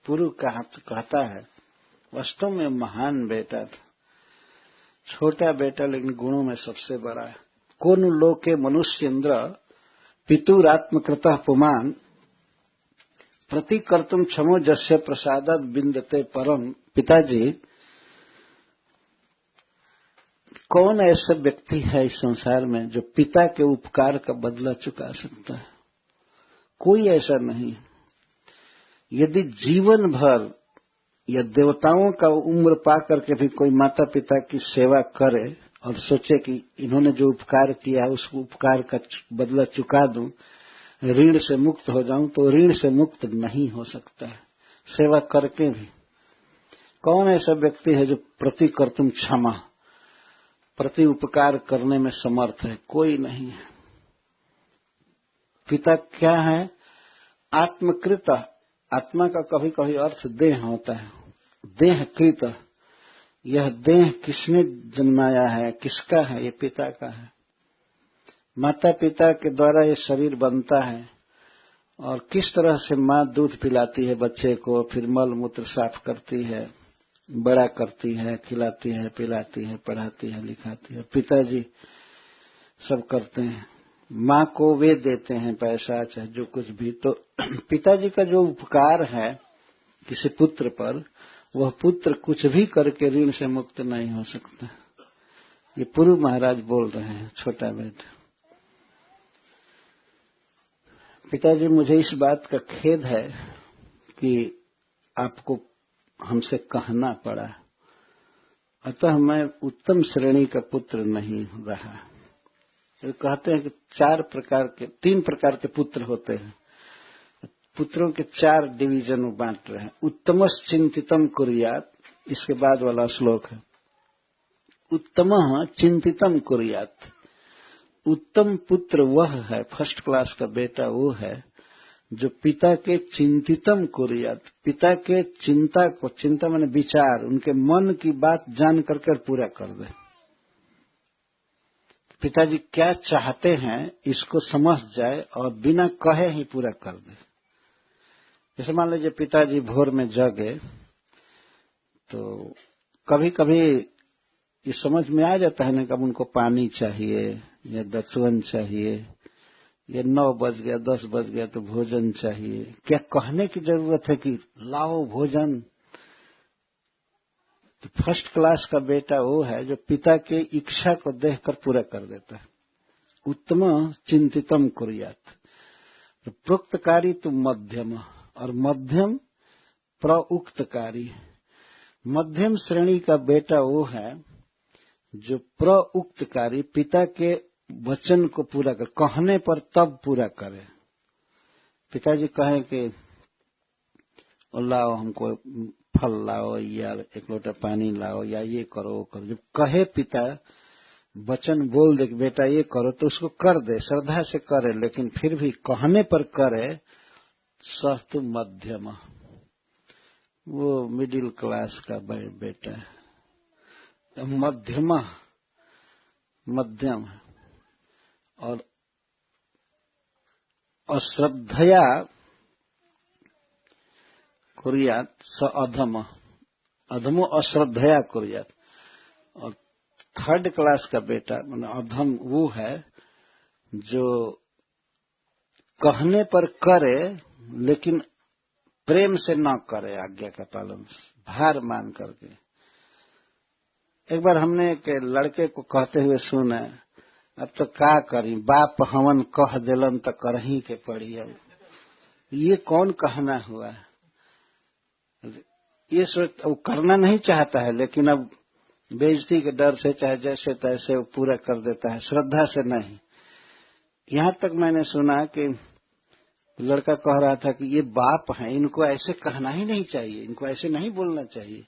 पुरु कहता है, वास्तव में महान बेटा था, छोटा बेटा लेकिन गुणों में सबसे बड़ा है। कोनु लोके मनुष्येन्द्र पितुरात्मकृतः पुमान प्रतिकर्तुम क्षमो जस्य प्रसादात् बिंदते परम। पिताजी, कौन ऐसा व्यक्ति है इस संसार में जो पिता के उपकार का बदला चुका सकता है? कोई ऐसा नहीं। यदि जीवन भर या देवताओं का उम्र पा करके भी कोई माता पिता की सेवा करे और सोचे कि इन्होंने जो उपकार किया है उस उपकार का बदला चुका दूं, ऋण से मुक्त हो जाऊं, तो ऋण से मुक्त नहीं हो सकता है सेवा करके भी। कौन ऐसा व्यक्ति है जो प्रतिकर्तुम क्षमा, प्रति उपकार करने में समर्थ है? कोई नहीं है। पिता क्या है? आत्मकृत, आत्मा का कभी कभी अर्थ देह होता है, देह कृत। यह देह किसने जन्माया है, किसका है? ये पिता का है। माता पिता के द्वारा ये शरीर बनता है, और किस तरह से माँ दूध पिलाती है बच्चे को, फिर मल मूत्र साफ करती है, बड़ा करती है, खिलाती है, पिलाती है, पढ़ाती है, लिखाती है, पिताजी सब करते हैं। माँ को वे देते हैं पैसा, चाहे जो कुछ भी। तो पिताजी का जो उपकार है किसी पुत्र पर, वह पुत्र कुछ भी करके ऋण से मुक्त नहीं हो सकता। ये पुरु महाराज बोल रहे हैं, छोटा बेटा। पिताजी, मुझे इस बात का खेद है कि आपको हमसे कहना पड़ा, अतः मैं उत्तम श्रेणी का पुत्र नहीं रहा। तो कहते हैं कि 3 प्रकार के पुत्र होते हैं। पुत्रों के 4 डिवीजन में बांट रहे हैं। उत्तमस् चिंतितम कुर्यात, इसके बाद वाला श्लोक है, उत्तमः चिंतितम कुर्यात। उत्तम पुत्र वह है, फर्स्ट क्लास का बेटा वो है जो पिता के चिंतितम कुर्यात, पिता के चिंता को, चिंता माने विचार, उनके मन की बात जान करके पूरा कर दे। पिताजी क्या चाहते हैं इसको समझ जाए और बिना कहे ही पूरा कर दे। जैसे मान लीजिए पिताजी भोर में जगे, तो कभी कभी ये समझ में आ जाता है ना, कब उनको पानी चाहिए या दतवन चाहिए ये 9 बज गया 10 बज गया तो भोजन चाहिए। क्या कहने की जरूरत है कि लाओ भोजन? तो फर्स्ट क्लास का बेटा वो है जो पिता के इच्छा को देखकर पूरा कर देता है। उत्तम चिंतितम कुर्यात्, तो प्रोक्तकारी तो मध्यम, और मध्यम प्रउक्तकारी। मध्यम श्रेणी का बेटा वो है जो प्रउक्तकारी, पिता के वचन को पूरा कर, कहने पर तब पूरा करे। पिताजी कहें कि लाओ हमको फल लाओ, या एक लोटा पानी लाओ, या ये करो वो करो, जब कहे पिता वचन बोल दे कि बेटा ये करो तो उसको कर दे, श्रद्धा से करे, लेकिन फिर भी कहने पर करे, सह तो मध्यम, वो मिडिल क्लास का बेटा है, तो मध्यम है। और अश्रद्धया कुर्यात स अधम, अधमो अश्रद्धया कुर्यात। और थर्ड क्लास का बेटा माने अधम वो है जो कहने पर करे लेकिन प्रेम से न करे, आज्ञा का पालन भार मान करके। एक बार हमने एक लड़के को कहते हुए सुना, अब तो का करी, बाप हवन कह दिलन तो करही के पड़ी। अब ये कौन कहना हुआ? ये सोच वो करना नहीं चाहता है, लेकिन अब बेइज्जती के डर से चाहे जैसे तैसे वो पूरा कर देता है, श्रद्धा से नहीं। यहां तक मैंने सुना कि लड़का कह रहा था कि ये बाप हैं, इनको ऐसे कहना ही नहीं चाहिए, इनको ऐसे नहीं बोलना चाहिए,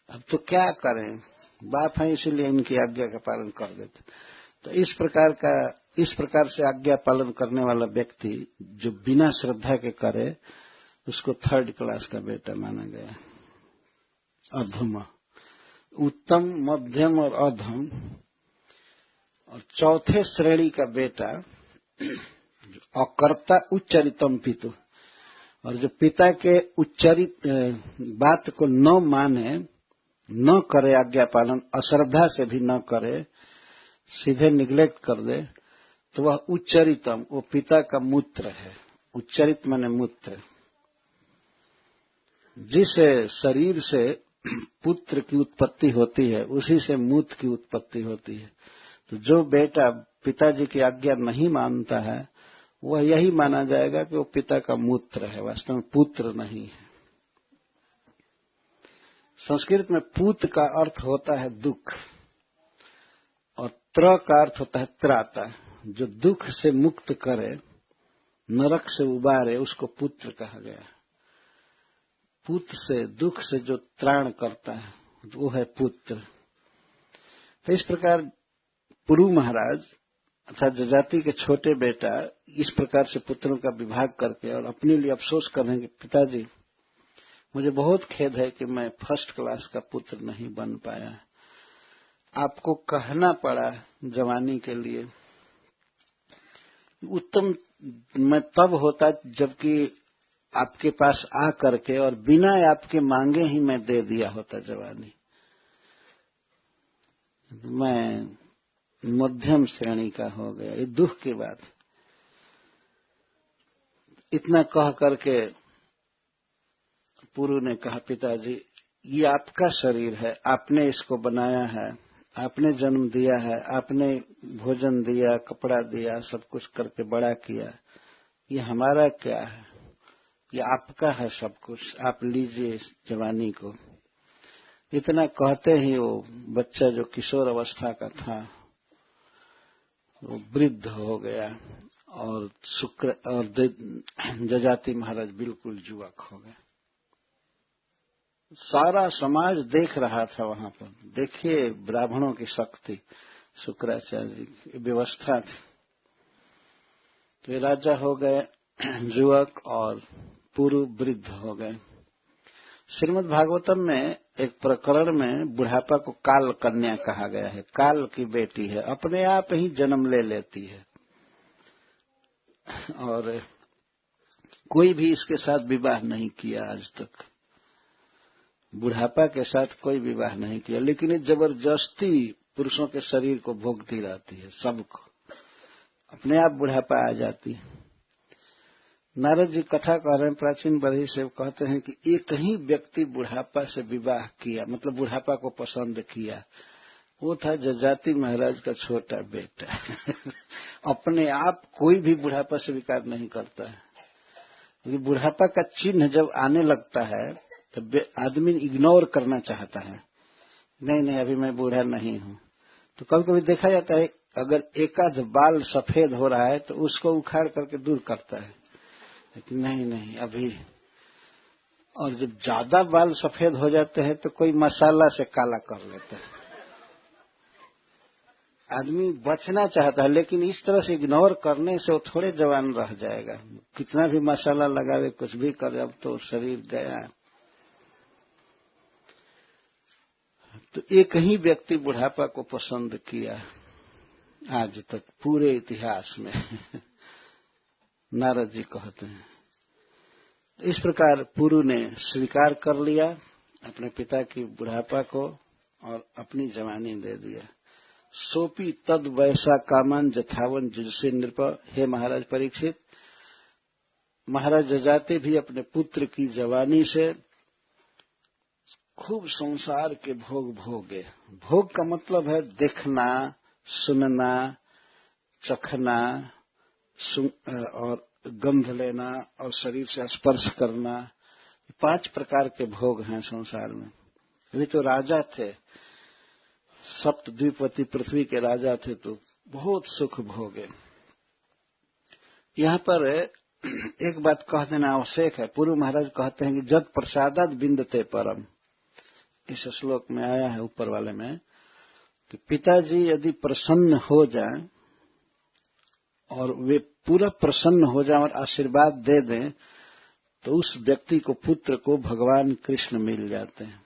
अब तो क्या करें, बाप हैं इसीलिए इनकी आज्ञा का पालन कर देते। तो इस प्रकार से आज्ञा पालन करने वाला व्यक्ति जो बिना श्रद्धा के करे, उसको थर्ड क्लास का बेटा माना गया। अधम, उत्तम, मध्यम और अधम। और चौथे श्रेणी का बेटा अकर्ता उच्चरितम पितु, और जो पिता के उच्चरित बात को न माने, न करे आज्ञा पालन, अश्रद्धा से भी न करे, सीधे निग्लेक्ट कर दे, तो वह उच्चरितम, वो पिता का मूत्र है। उच्चरित माने मूत्र। जिस शरीर से पुत्र की उत्पत्ति होती है उसी से मूत्र की उत्पत्ति होती है। तो जो बेटा पिताजी की आज्ञा नहीं मानता है वह यही माना जाएगा कि वो पिता का मूत्र है, वास्तव में पुत्र नहीं है। संस्कृत में पूत का अर्थ होता है दुख, और त्र का अर्थ होता है त्राता। जो दुख से मुक्त करे, नरक से उबारे, उसको पुत्र कहा गया। पुत्र से, दुख से जो त्राण करता है वो है पुत्र। तो इस प्रकार पुरु महाराज अर्थात जजाति के छोटे बेटा इस प्रकार से पुत्रों का विभाग करके और अपने लिए अफसोस कर रहे हैं कि पिताजी मुझे बहुत खेद है कि मैं फर्स्ट क्लास का पुत्र नहीं बन पाया, आपको कहना पड़ा जवानी के लिए। उत्तम मैं तब होता जबकि आपके पास आ करके और बिना आपके मांगे ही मैं दे दिया होता जवानी। मैं मध्यम श्रेणी का हो गया, ये दुख की बात। इतना कह करके पुरु ने कहा, पिताजी ये आपका शरीर है, आपने इसको बनाया है, आपने जन्म दिया है, आपने भोजन दिया, कपड़ा दिया, सब कुछ करके बड़ा किया, ये हमारा क्या है, ये आपका है सब कुछ, आप लीजिए जवानी को। इतना कहते ही वो बच्चा जो किशोर अवस्था का था वो वृद्ध हो गया, और शुक्र और जजाति महाराज बिल्कुल युवक हो गए। सारा समाज देख रहा था वहां पर। देखिए ब्राह्मणों की शक्ति, शुक्राचार्य जी की व्यवस्था थी। तो राजा हो गए युवक और पूर्व वृद्ध हो गए। श्रीमद् भागवतम में एक प्रकरण में बुढ़ापा को काल कन्या कहा गया है। काल की बेटी है, अपने आप ही जन्म ले लेती है, और कोई भी इसके साथ विवाह नहीं किया आज तक। बुढ़ापा के साथ कोई विवाह नहीं किया, लेकिन ये जबरदस्ती पुरुषों के शरीर को भोगती रहती है सबको। अपने आप बुढ़ापा आ जाती है। नारद जी कथा कह रहे हैं प्राचीन बरही से, कहते हैं कि एक ही व्यक्ति बुढ़ापा से विवाह किया, मतलब बुढ़ापा को पसंद किया। वो था जजाति महाराज का छोटा बेटा। अपने आप कोई भी बुढ़ापा स्वीकार नहीं करता है, क्योंकि बुढ़ापा का चिन्ह जब आने लगता है तो आदमी इग्नोर करना चाहता है, नहीं अभी मैं बूढ़ा नहीं हूं। तो कभी कभी देखा जाता है अगर एकाध बाल सफेद हो रहा है तो उसको उखाड़ करके दूर करता है, लेकिन नहीं अभी। और जब ज्यादा बाल सफेद हो जाते हैं तो कोई मसाला से काला कर लेता है। आदमी बचना चाहता है, लेकिन इस तरह से इग्नोर करने से वो थोड़े जवान रह जाएगा। कितना भी मसाला लगावे, कुछ भी करे, अब तो शरीर गया। तो एक ही व्यक्ति बुढ़ापा को पसंद किया आज तक पूरे इतिहास में। नारद जी कहते हैं इस प्रकार पुरु ने स्वीकार कर लिया अपने पिता की बुढ़ापा को और अपनी जवानी दे दिया। सोपी तद वैसा कामान जथावन जुजसे नृप। हे महाराज परीक्षित, महाराज जजाति भी अपने पुत्र की जवानी से खूब संसार के भोग भोगे। भोग का मतलब है देखना, सुनना, चखना और गंध लेना और शरीर से स्पर्श करना। 5 प्रकार के भोग हैं संसार में। अभी तो राजा थे, सप्तद्वीपवती पृथ्वी के राजा थे, तो बहुत सुख भोगे। यहाँ पर एक बात कह देना आवश्यक है। पूर्व महाराज कहते हैं कि जद प्रसादात बिंदते परम, इस श्लोक में आया है ऊपर वाले में, कि पिताजी यदि प्रसन्न हो जाएं और वे पूरा प्रसन्न हो जाएं और आशीर्वाद दे दें तो उस व्यक्ति को, पुत्र को भगवान कृष्ण मिल जाते हैं।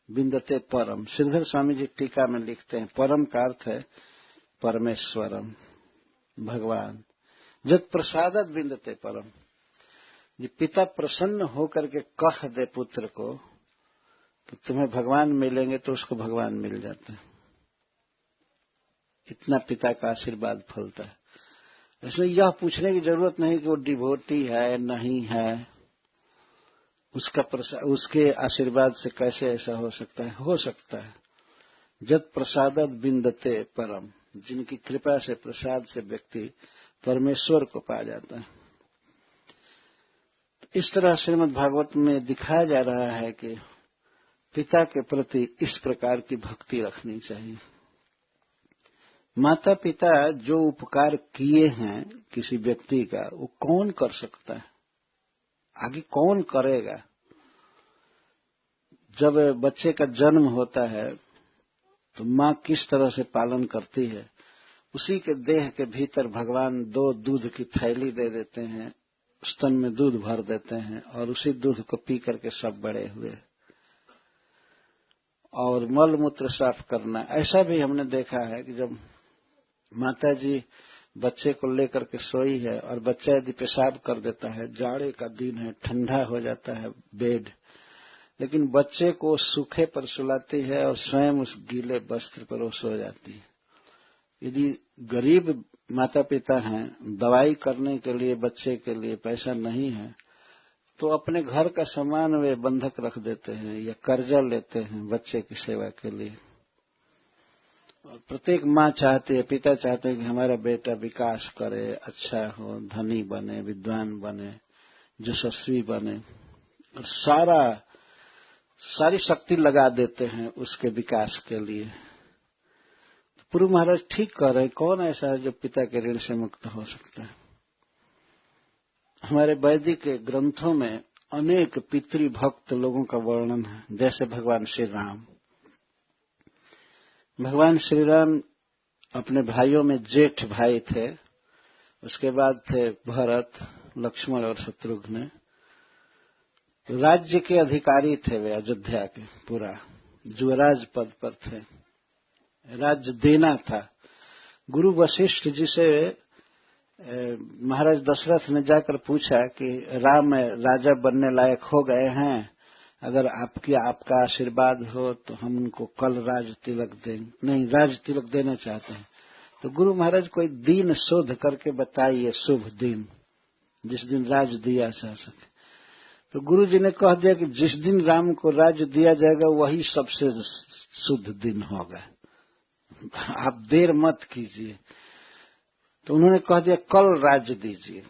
बिंदते परम, श्रीधर स्वामी जी टीका में लिखते हैं परम का अर्थ है परमेश्वरम, भगवान। जब प्रसादत बिंदते परम, ये पिता प्रसन्न होकर के कह दे पुत्र को कि तुम्हें भगवान मिलेंगे तो उसको भगवान मिल जाते हैं। इतना पिता का आशीर्वाद फलता है। इसमें यह पूछने की जरूरत नहीं कि वो डिवोटी है नहीं है, उसके आशीर्वाद से कैसे ऐसा हो सकता है। हो सकता है। जब प्रसादत बिंदते परम, जिनकी कृपा से, प्रसाद से व्यक्ति परमेश्वर को पा जाता है। इस तरह श्रीमद् भागवत में दिखाया जा रहा है कि पिता के प्रति इस प्रकार की भक्ति रखनी चाहिए। माता पिता जो उपकार किए हैं किसी व्यक्ति का, वो कौन कर सकता है, आगे कौन करेगा। जब बच्चे का जन्म होता है तो माँ किस तरह से पालन करती है, उसी के देह के भीतर भगवान 2 दूध की थैली दे देते हैं, स्तन में दूध भर देते हैं और उसी दूध को पी करके सब बड़े हुए। और मल मूत्र साफ करना, ऐसा भी हमने देखा है कि जब माता जी बच्चे को लेकर के सोई है और बच्चा यदि पेशाब कर देता है, जाड़े का दिन है, ठंडा हो जाता है बेड, लेकिन बच्चे को सूखे पर सुलाती है और स्वयं उस गीले वस्त्र पर वो सो जाती है। यदि गरीब माता पिता हैं, दवाई करने के लिए बच्चे के लिए पैसा नहीं है, तो अपने घर का सामान वे बंधक रख देते हैं या कर्जा लेते हैं बच्चे की सेवा के लिए। और प्रत्येक माँ चाहती है, पिता चाहते हैं कि हमारा बेटा विकास करे, अच्छा हो, धनी बने, विद्वान बने, यशस्वी बने, और सारी शक्ति लगा देते हैं उसके विकास के लिए। तो पूर्व महाराज ठीक कह रहे हैं, कौन ऐसा है जो पिता के ऋण से मुक्त हो सकता है। हमारे वैदिक ग्रंथों में अनेक पितृभक्त लोगों का वर्णन है, जैसे भगवान श्री राम। भगवान श्री राम अपने भाइयों में जेठ भाई थे, उसके बाद थे भरत, लक्ष्मण और शत्रुघ्न। राज्य के अधिकारी थे वे, अयोध्या के पूरा युवराज पद पर थे, राज्य देना था। गुरु वशिष्ठ जी से महाराज दशरथ ने जाकर पूछा कि राम राजा बनने लायक हो गए हैं, अगर आपका आशीर्वाद हो तो हम उनको कल राज तिलक देंगे। नहीं, राज तिलक देना चाहते हैं। तो गुरु महाराज कोई दिन शोध करके बताइए, शुभ दिन जिस दिन राज दिया जा सके। तो गुरु जी ने कह दिया कि जिस दिन राम को राज्य दिया जाएगा वही सबसे शुद्ध दिन होगा, आप देर मत कीजिए। तो उन्होंने कह दिया कल राज्य दीजिए।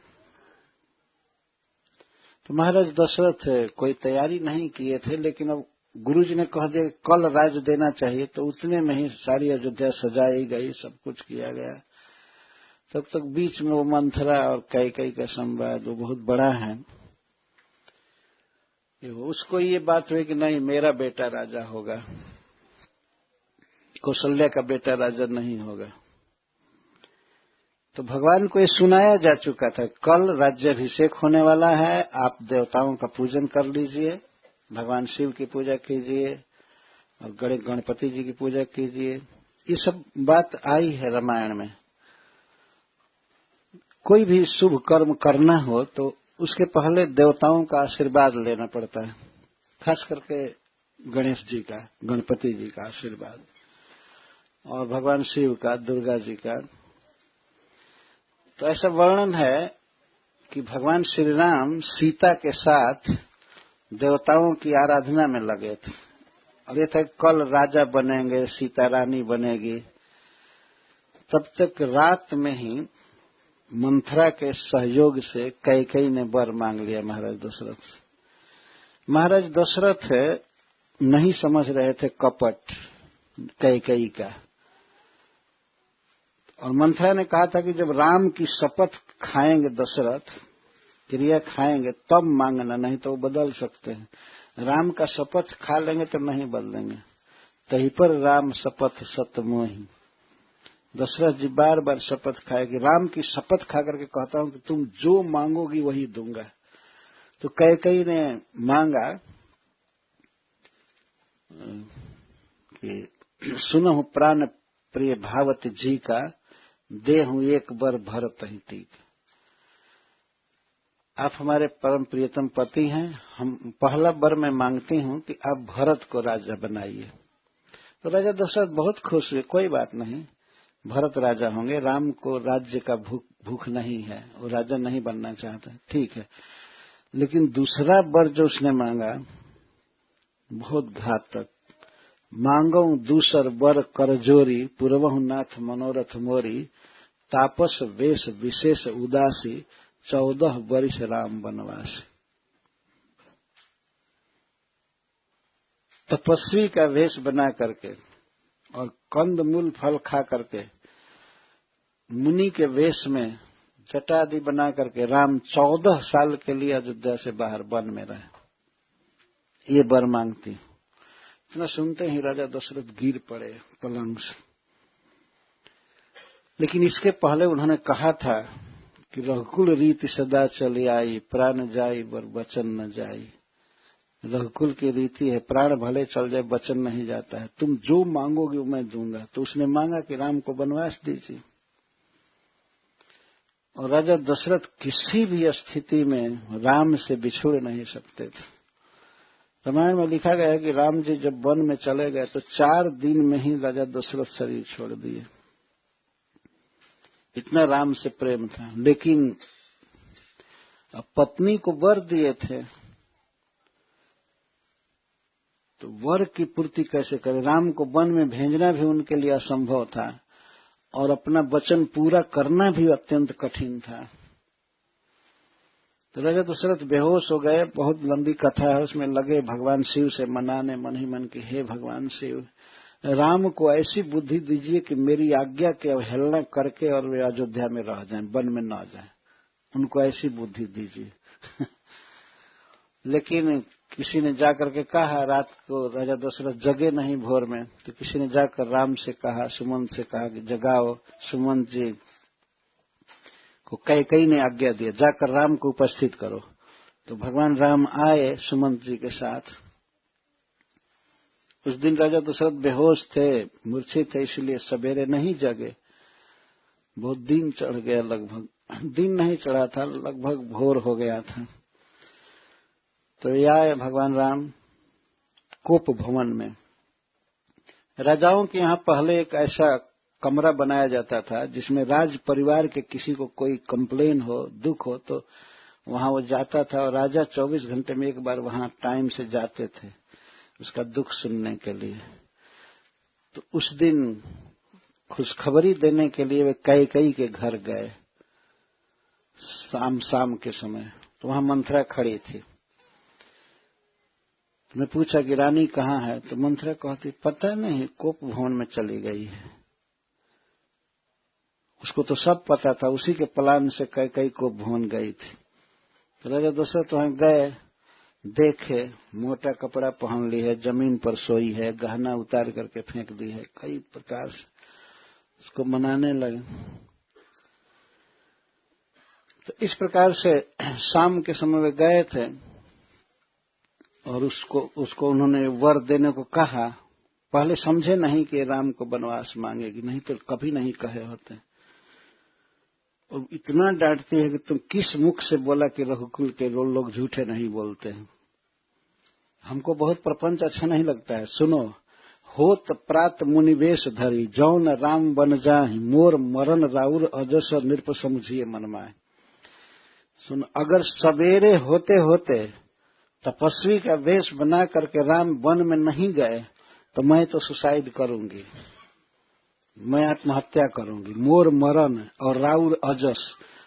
तो महाराज दशरथ कोई तैयारी नहीं किए थे, लेकिन अब गुरु जी ने कह दिया कल राज्य देना चाहिए, तो उतने में ही सारी अयोध्या सजाई गई, सब कुछ किया गया। तब तक बीच में वो मंथरा और कैकेयी का संवाद वो बहुत बड़ा है। उसको ये बात हुई कि नहीं मेरा बेटा राजा होगा, कौशल्या का बेटा राजा नहीं होगा। तो भगवान को ये सुनाया जा चुका था, कल राज्याभिषेक होने वाला है, आप देवताओं का पूजन कर लीजिए, भगवान शिव की पूजा कीजिए और गणपति जी की पूजा कीजिए। ये सब बात आई है रामायण में। कोई भी शुभ कर्म करना हो तो उसके पहले देवताओं का आशीर्वाद लेना पड़ता है, खास करके गणेश जी का, गणपति जी का आशीर्वाद, और भगवान शिव का, दुर्गा जी का। तो ऐसा वर्णन है कि भगवान श्री राम सीता के साथ देवताओं की आराधना में लगे थे, और ये था कल राजा बनेंगे, सीता रानी बनेगी। तब तक रात में ही मंथरा के सहयोग से कैकेयी ने वर मांग लिया महाराज दशरथ से। महाराज दशरथ नहीं समझ रहे थे कपट कैकेयी का, और मंथरा ने कहा था कि जब राम की शपथ खाएंगे दशरथ, क्रिया खाएंगे तब मांगना, नहीं तो वो बदल सकते हैं। राम का शपथ खा लेंगे तो नहीं बदलेंगे। तही पर राम शपथ सत मोहि। दशरथ जी बार बार शपथ खाएगी, राम की शपथ खा करके कहता हूं कि तुम जो मांगोगी वही दूंगा। तो कैकेयी ने मांगा कि सुनहु प्राण प्रिय भावती जी का, देहूं एक बार भरत ही टीक। आप हमारे परम प्रियतम पति हैं, हम पहला वर मैं मांगती हूं कि आप भरत को राजा बनाइए। तो राजा दशरथ बहुत खुश हुए, कोई बात नहीं, भरत राजा होंगे, राम को राज्य का भूख नहीं है, वो राजा नहीं बनना चाहता, ठीक है। लेकिन दूसरा वर जो उसने मांगा बहुत घातक, मांगो दूसर वर करजोरी, पूर्वहु नाथ मनोरथ मोरी, तापस वेश विशेष उदासी, 14 वर्ष राम वनवासी। तपस्वी का वेश बना करके और कंद मूल फल खा करके मुनि के वेश में जटा आदि बना करके राम 14 साल के लिए अयोध्या से बाहर वन में रहे, ये वर मांगती। इतना सुनते ही राजा दशरथ गिर पड़े पलंग से। लेकिन इसके पहले उन्होंने कहा था कि रघुकुल रीति सदा चली आई, प्राण जाई वर वचन न जाई। रघुकुल की रीति है, प्राण भले चल जाए वचन नहीं जाता है, तुम जो मांगोगे वो मैं दूंगा। तो उसने मांगा कि राम को वनवास दीजिए। और राजा दशरथ किसी भी स्थिति में राम से बिछुड़ नहीं सकते थे। रामायण में लिखा गया है कि राम जी जब वन में चले गए तो 4 दिन में ही राजा दशरथ शरीर छोड़ दिए, इतना राम से प्रेम था। लेकिन पत्नी को वर दिए थे तो वर की पूर्ति कैसे करें। राम को वन में भेजना भी उनके लिए असंभव था और अपना वचन पूरा करना भी अत्यंत कठिन था। तो राजा दशरथ बेहोश हो गए। बहुत लंबी कथा है, उसमें लगे भगवान शिव से मनाने मन ही मन की, हे भगवान शिव, राम को ऐसी बुद्धि दीजिए कि मेरी आज्ञा की अवहेलना करके और वे अयोध्या में रह जाएं, वन में न जाएं, उनको ऐसी बुद्धि दीजिए। लेकिन किसी ने जाकर के कहा, रात को राजा दशरथ जगे नहीं भोर में, तो किसी ने जाकर राम से कहा, सुमंत से कहा कि जगाओ सुमंत जी को। कैकेयी ने आज्ञा दिया, जाकर राम को उपस्थित करो। तो भगवान राम आए सुमंत जी के साथ। उस दिन राजा दशरथ बेहोश थे, मूर्छित थे, इसलिए सवेरे नहीं जगे। बहुत दिन चढ़ गया, लगभग दिन नहीं चढ़ा था, लगभग भोर हो गया था। तो ये आए भगवान राम कोप भवन में। राजाओं के यहाँ पहले एक ऐसा कमरा बनाया जाता था जिसमें राज परिवार के किसी को कोई कंप्लेन हो, दुख हो, तो वहां वो जाता था और राजा 24 घंटे में एक बार वहां टाइम से जाते थे उसका दुख सुनने के लिए। तो उस दिन खुशखबरी देने के लिए वे कैकेयी के घर गए शाम के समय। तो वहां मंथरा खड़ी थी। मैं पूछा कि रानी कहाँ है? तो मंथरा कहती पता नहीं, कोप भवन में चली गई है। उसको तो सब पता था, उसी के प्लान से कैकेयी कोप भवन गई थी। तो राजा दशरथ वहां गए, देखे मोटा कपड़ा पहन ली है, जमीन पर सोई है, गहना उतार करके फेंक दी है, कई प्रकार से उसको मनाने लगे। तो इस प्रकार से शाम के समय वे गए थे और उसको उन्होंने वर देने को कहा। पहले समझे नहीं कि राम को वनवास मांगेगी, नहीं तो कभी नहीं कहे होते। और इतना डांटती है कि तुम किस मुख से बोला कि रघुकुल के लोग झूठे नहीं बोलते हैं। हमको बहुत प्रपंच अच्छा नहीं लगता है। सुनो, होत प्रात मुनिवेश धरी, जौन राम बन जाहि, मोर मरण राउर अजस नृप समुझिए मनमाए। सुन, अगर सवेरे होते होते तपस्वी का वेश बना करके राम वन में नहीं गए तो मैं तो सुसाइड करूंगी, मैं आत्महत्या करूंगी। मोर मरण और राउर अजस,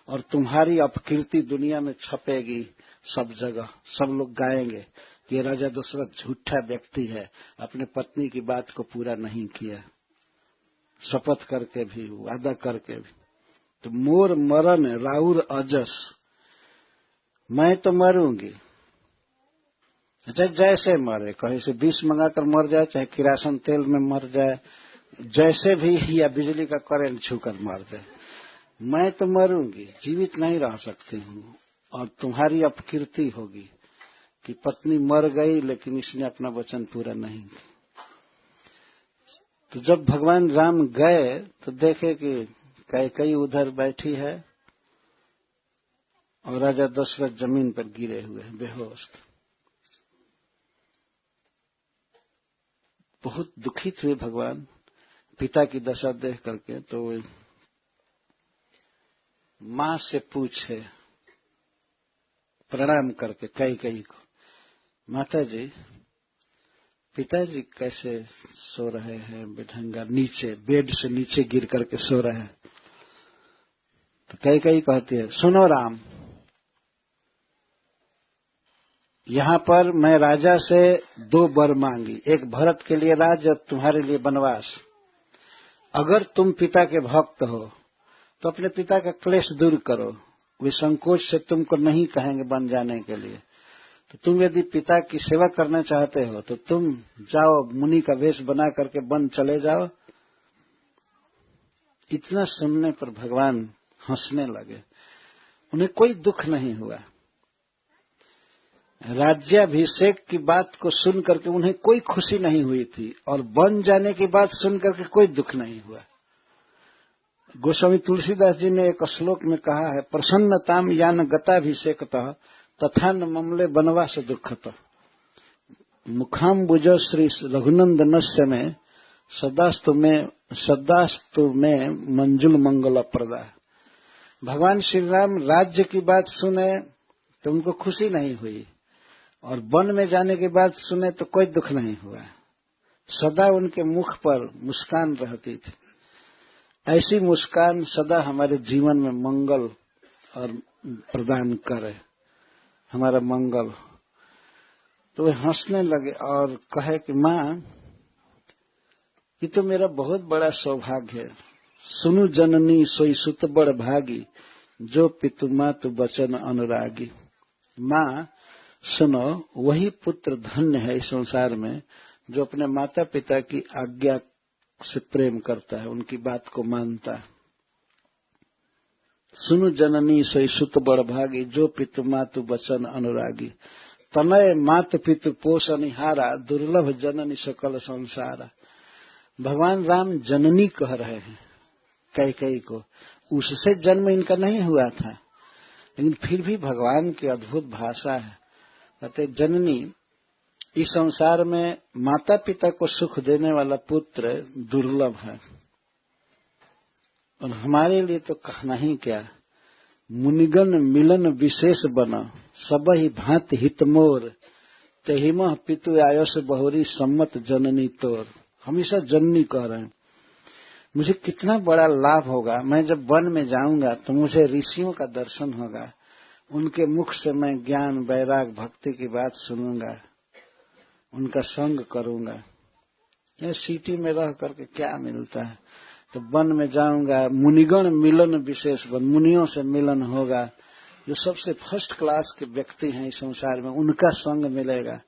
और तुम्हारी अपकीर्ति दुनिया में छपेगी सब जगह, सब लोग गाएंगे कि ये राजा दशरथ झूठा व्यक्ति है, अपने पत्नी की बात को पूरा नहीं किया, शपथ करके भी, वादा करके भी। तो मोर मरण राउर अजस, मैं तो मरूंगी। अच्छा, जैसे मरे, कहीं से विष मंगाकर मर जाए, चाहे किरासन तेल में मर जाए, जैसे भी, या बिजली का करंट छूकर मर जाए, मैं तो मरूंगी, जीवित नहीं रह सकती हूँ। और तुम्हारी अपकीर्ति होगी कि पत्नी मर गई लेकिन इसने अपना वचन पूरा नहीं किया। तो जब भगवान राम गए तो देखे कि कैकेयी उधर बैठी है और राजा दशरथ जमीन पर गिरे हुए हैं बेहोश। बहुत दुखित हुए भगवान पिता की दशा देख करके। तो मां से पूछे प्रणाम करके कैकेयी को, माता जी, पिताजी कैसे सो रहे हैं बेढंगा, नीचे बेड से नीचे गिर करके सो रहे हैं। तो कैकेयी कहती है, सुनो राम, यहां पर मैं राजा से 2 वर मांगी, एक भरत के लिए राज और तुम्हारे लिए वनवास। अगर तुम पिता के भक्त हो तो अपने पिता का क्लेश दूर करो, वे संकोच से तुमको नहीं कहेंगे बन जाने के लिए। तो तुम यदि पिता की सेवा करना चाहते हो तो तुम जाओ, मुनि का वेश बना करके वन चले जाओ। इतना सुनने पर भगवान हंसने लगे, उन्हें कोई दुख नहीं हुआ। राज्याभिषेक की बात को सुन करके उन्हें कोई खुशी नहीं हुई थी, और बन जाने की बात सुन करके कोई दुख नहीं हुआ। गोस्वामी तुलसीदास जी ने एक श्लोक में कहा है, प्रसन्नताम यान गताभिषेकतः तथा न ममले वनवास दुखतः। मुखाम्बुज श्री रघुनंदनस्य में सदास्तु में मंजुल मंगल प्रदा। भगवान श्री राम राज्य की बात सुने तो उनको खुशी नहीं हुई, और वन में जाने की बात सुने तो कोई दुख नहीं हुआ। सदा उनके मुख पर मुस्कान रहती थी। ऐसी मुस्कान सदा हमारे जीवन में मंगल और प्रदान करे, हमारा मंगल। तो वे हंसने लगे और कहे कि मां, ये तो मेरा बहुत बड़ा सौभाग्य है। सुनु जननी सोई सुत बड़ भागी, जो पितु मातु बचन अनुरागी। मां सुनो, वही पुत्र धन्य है इस संसार में जो अपने माता पिता की आज्ञा से प्रेम करता है, उनकी बात को मानता है। सुनु जननी सोई सुत बड़ भागी, जो पितु मातु बचन अनुरागी। तनय मातु पितु पोष अनिहारा, दुर्लभ जननी सकल संसारा। भगवान राम जननी कह रहे हैं कैकेयी को, उससे जन्म इनका नहीं हुआ था, लेकिन फिर भी भगवान की अद्भुत भाषा है। कहते जननी, इस संसार में माता पिता को सुख देने वाला पुत्र दुर्लभ है। और हमारे लिए तो कहना ही क्या, मुनिगण मिलन विशेष बना, सब ही भांति हित मोर, तेहिमह पितु आयुष बहुरी सम्मत जननी तोर। हमेशा जननी कह रहे हैं। मुझे कितना बड़ा लाभ होगा, मैं जब वन में जाऊंगा तो मुझे ऋषियों का दर्शन होगा, उनके मुख से मैं ज्ञान वैराग भक्ति की बात सुनूंगा, उनका संग करूंगा। ये सिटी में रह करके क्या मिलता है। तो वन में जाऊंगा, मुनिगण मिलन विशेष बन, मुनियों से मिलन होगा, जो सबसे फर्स्ट क्लास के व्यक्ति हैं इस संसार में, उनका संग मिलेगा।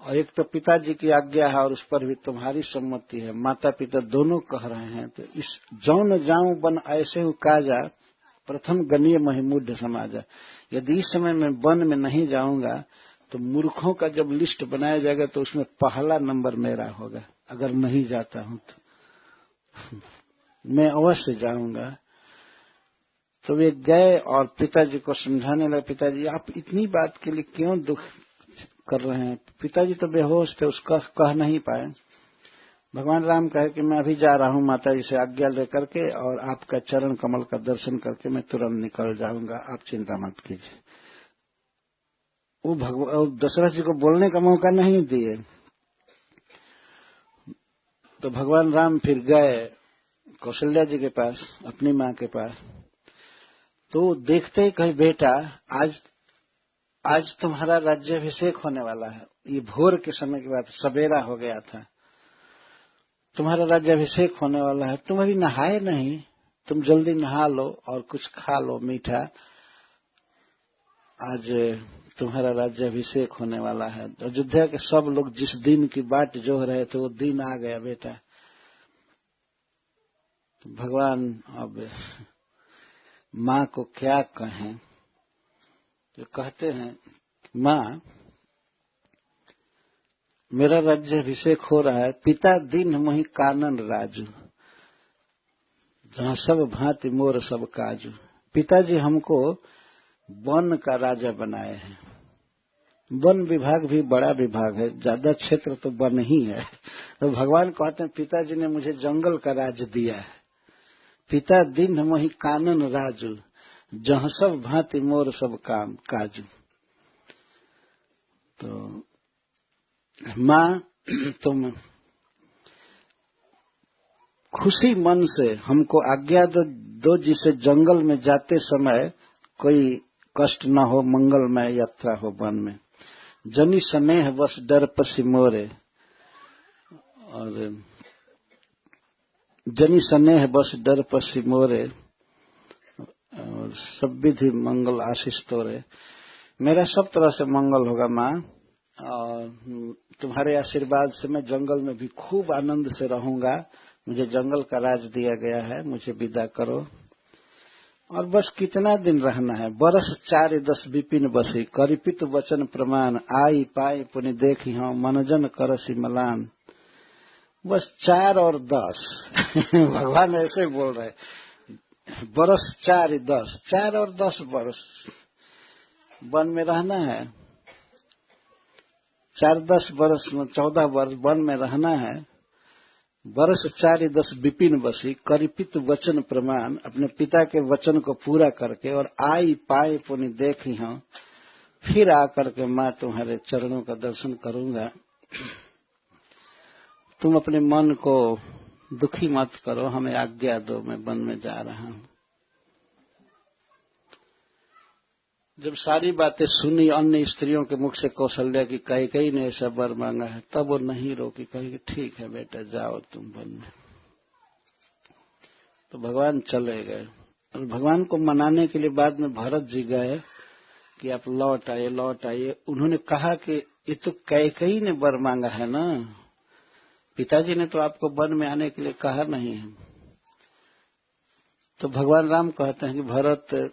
और एक तो पिताजी की आज्ञा है और उस पर भी तुम्हारी सम्मति है, माता पिता दोनों कह रहे हैं। तो इस जौन जाऊं बन ऐसे हु काजा, प्रथम गणीय महिमूढ़ समाजा। यदि इस समय मैं वन में नहीं जाऊंगा तो मूर्खों का जब लिस्ट बनाया जाएगा तो उसमें पहला नंबर मेरा होगा, अगर नहीं जाता हूं तो। मैं अवश्य जाऊंगा। तो वे गए और पिताजी को समझाने लगे, पिताजी आप इतनी बात के लिए क्यों दुख कर रहे हैं। पिताजी तो बेहोश थे, उसका कह नहीं पाए। भगवान राम कहे कि मैं अभी जा रहा हूं माता जी से आज्ञा लेकर के, और आपका चरण कमल का दर्शन करके मैं तुरंत निकल जाऊंगा, आप चिंता मत कीजिए। वो दशरथ जी को बोलने का मौका नहीं दिए। तो भगवान राम फिर गए कौशल्या जी के पास, अपनी मां के पास। तो देखते ही कहे, बेटा आज तुम्हारा राज्याभिषेक होने वाला है। ये भोर के समय की बात, सवेरा हो गया था। तुम्हारा राज्याभिषेक होने वाला है, तुम अभी नहाए नहीं, तुम जल्दी नहा लो और कुछ खा लो मीठा, आज तुम्हारा राज्याभिषेक होने वाला है। अयोध्या के सब लोग जिस दिन की बाट जोह रहे थे वो दिन आ गया बेटा। तो भगवान अब माँ को क्या कहें, तो कहते हैं, माँ मेरा राज्याभिषेक हो रहा है, पिता दीन मोहि कानन राजू, जहां सब भांति मोर सब काजू। पिताजी हमको वन का राजा बनाए हैं। वन विभाग भी बड़ा विभाग है, ज्यादा क्षेत्र तो वन ही है। तो भगवान कहते हैं पिताजी ने मुझे जंगल का राज दिया है। पिता दीन मोहि कानन राजू, जहां सब भांति मोर सब काम काजू। तो माँ तुम खुशी मन से हमको आज्ञा दो, जिसे जंगल में जाते समय कोई कष्ट न हो, मंगलमय यात्रा हो वन में। जनी स्नेह बस डर पसी मोरे, और जनी स्नेह बस डर पसी मोरे, और सब विधि मंगल आशीष तोरे। मेरा सब तरह से मंगल होगा माँ, और तुम्हारे आशीर्वाद से मैं जंगल में भी खूब आनंद से रहूंगा। मुझे जंगल का राज दिया गया है, मुझे विदा करो। और बस कितना दिन रहना है, बरस 4-10 विपिन बसी, करिपित वचन प्रमाण, आई पाई पुनि देखी हूं, मनजन करसी मलान। बस 4 और 10 भगवान ऐसे बोल रहे, बरस 4-10, 4 और 10 बरस वन में रहना है। 4-10 बरस में 14 वर्ष वन में रहना है। बरस 4-10 विपिन बसी, करिपित वचन प्रमाण, अपने पिता के वचन को पूरा करके, और आई पाए पुनि देखी हूं, फिर आकर के मां तुम्हारे चरणों का दर्शन करूंगा। तुम अपने मन को दुखी मत करो, हमें आज्ञा दो, मैं वन में जा रहा हूं। जब सारी बातें सुनी अन्य स्त्रियों के मुख से कौशल्या की, कैकेयी ने ऐसा वर मांगा है, तब वो नहीं रोकी, कही कि ठीक है बेटा जाओ तुम वन में। तो भगवान चले गए। और भगवान को मनाने के लिए बाद में भरत जी गए कि आप लौट आइए। उन्होंने कहा कि ये तो कैकेयी ने वर मांगा है ना, पिताजी ने तो आपको वन में आने के लिए कहा नहीं है। तो भगवान राम कहते हैं कि भरत,